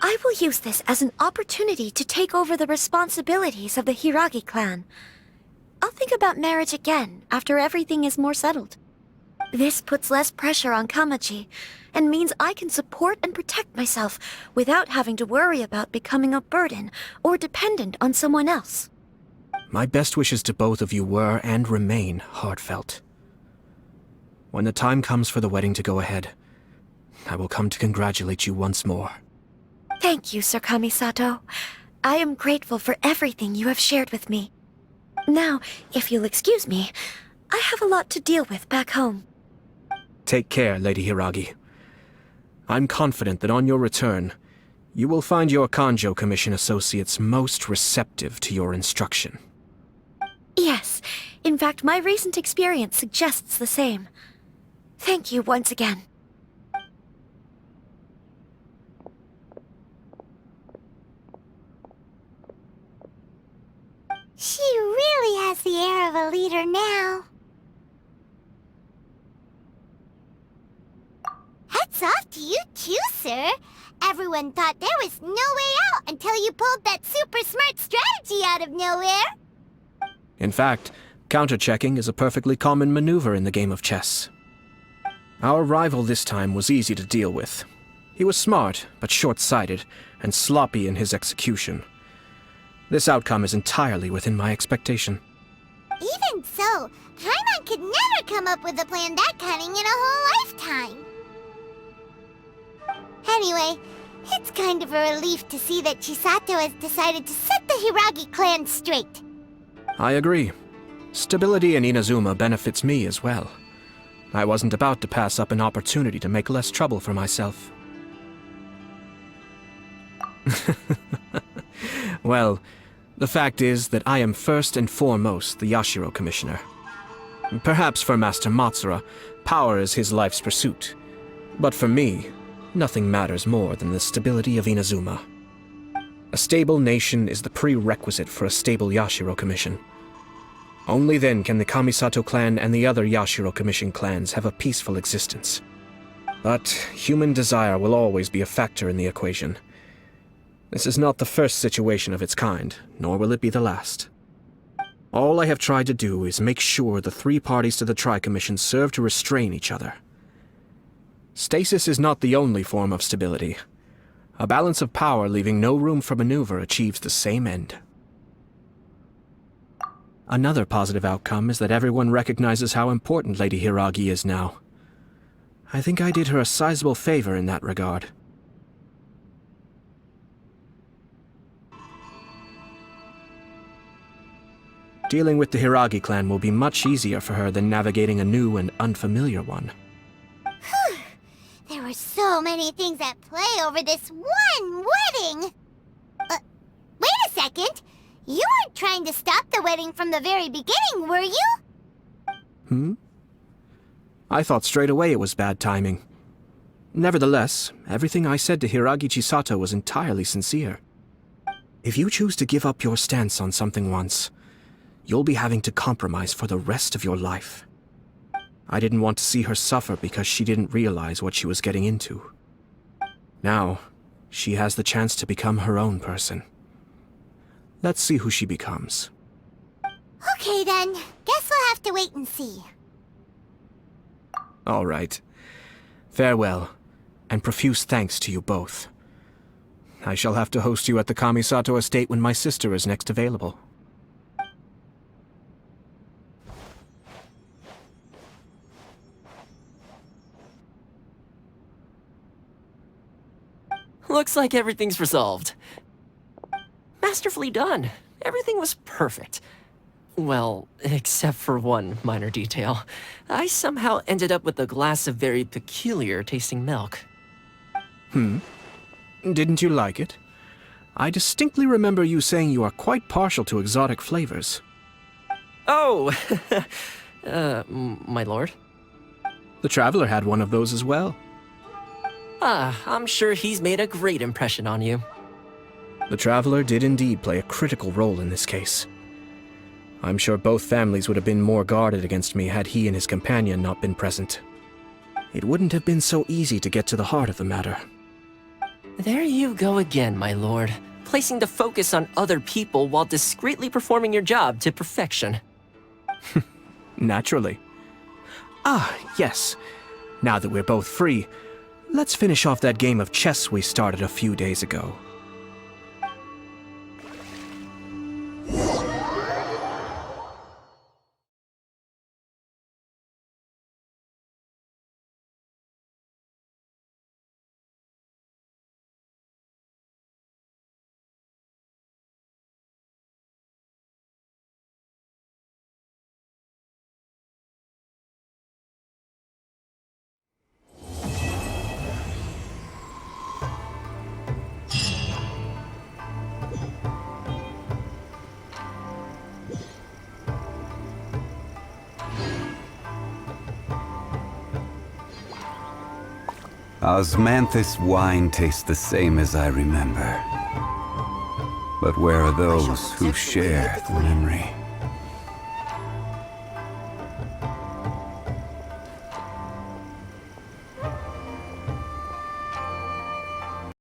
I will use this as an opportunity to take over the responsibilities of the Hiragi clan. I'll think about marriage again after everything is more settled. This puts less pressure on Kamaji, and means I can support and protect myself without having to worry about becoming a burden or dependent on someone else. My best wishes to both of you were and remain heartfelt. When the time comes for the wedding to go ahead, I will come to congratulate you once more. Thank you, Sir Kamisato. I am grateful for everything you have shared with me. Now, if you'll excuse me, I have a lot to deal with back home. Take care, Lady Hiragi. I'm confident that on your return, you will find your Kanjo Commission associates most receptive to your instruction. Yes, in fact, my recent experience suggests the same. Thank you once again. She really has the air of a leader now. Hats off to you too, sir. Everyone thought there was no way out until you pulled that super smart strategy out of nowhere. In fact, counter-checking is a perfectly common maneuver in the game of chess. Our rival this time was easy to deal with. He was smart, but short-sighted, and sloppy in his execution. This outcome is entirely within my expectation. Even so, Paimon could never come up with a plan that cunning in a whole lifetime. Anyway, it's kind of a relief to see that Chisato has decided to set the Hiragi clan straight. I agree. Stability in Inazuma benefits me as well. I wasn't about to pass up an opportunity to make less trouble for myself. Well, the fact is that I am first and foremost the Yashiro Commissioner. Perhaps for Master Matsura, power is his life's pursuit. But for me, nothing matters more than the stability of Inazuma. A stable nation is the prerequisite for a stable Yashiro Commission. Only then can the Kamisato clan and the other Yashiro Commission clans have a peaceful existence. But human desire will always be a factor in the equation. This is not the first situation of its kind, nor will it be the last. All I have tried to do is make sure the three parties to the Tri-Commission serve to restrain each other. Stasis is not the only form of stability. A balance of power leaving no room for maneuver achieves the same end. Another positive outcome is that everyone recognizes how important Lady Hiragi is now. I think I did her a sizable favor in that regard. Dealing with the Hiragi clan will be much easier for her than navigating a new and unfamiliar one. Whew. There were so many things at play over this one wedding! Wait a second! You weren't trying to stop the wedding from the very beginning, were you? I thought straight away it was bad timing. Nevertheless, everything I said to Hiragi Chisato was entirely sincere. If you choose to give up your stance on something once, you'll be having to compromise for the rest of your life. I didn't want to see her suffer because she didn't realize what she was getting into. Now, she has the chance to become her own person. Let's see who she becomes. Okay then, guess we'll have to wait and see. All right. Farewell, and profuse thanks to you both. I shall have to host you at the Kamisato estate when my sister is next available. Looks like everything's resolved. Masterfully done. Everything was perfect. Well, except for one minor detail. I somehow ended up with a glass of very peculiar tasting milk. Didn't you like it? I distinctly remember you saying you are quite partial to exotic flavors. Oh! My lord? The Traveler had one of those as well. I'm sure he's made a great impression on you. The Traveler did indeed play a critical role in this case. I'm sure both families would have been more guarded against me had he and his companion not been present. It wouldn't have been so easy to get to the heart of the matter. There you go again, my lord. Placing the focus on other people while discreetly performing your job to perfection. Naturally. Yes. Now that we're both free, let's finish off that game of chess we started a few days ago. Osmanthus wine tastes the same as I remember. But where are those who share the memory?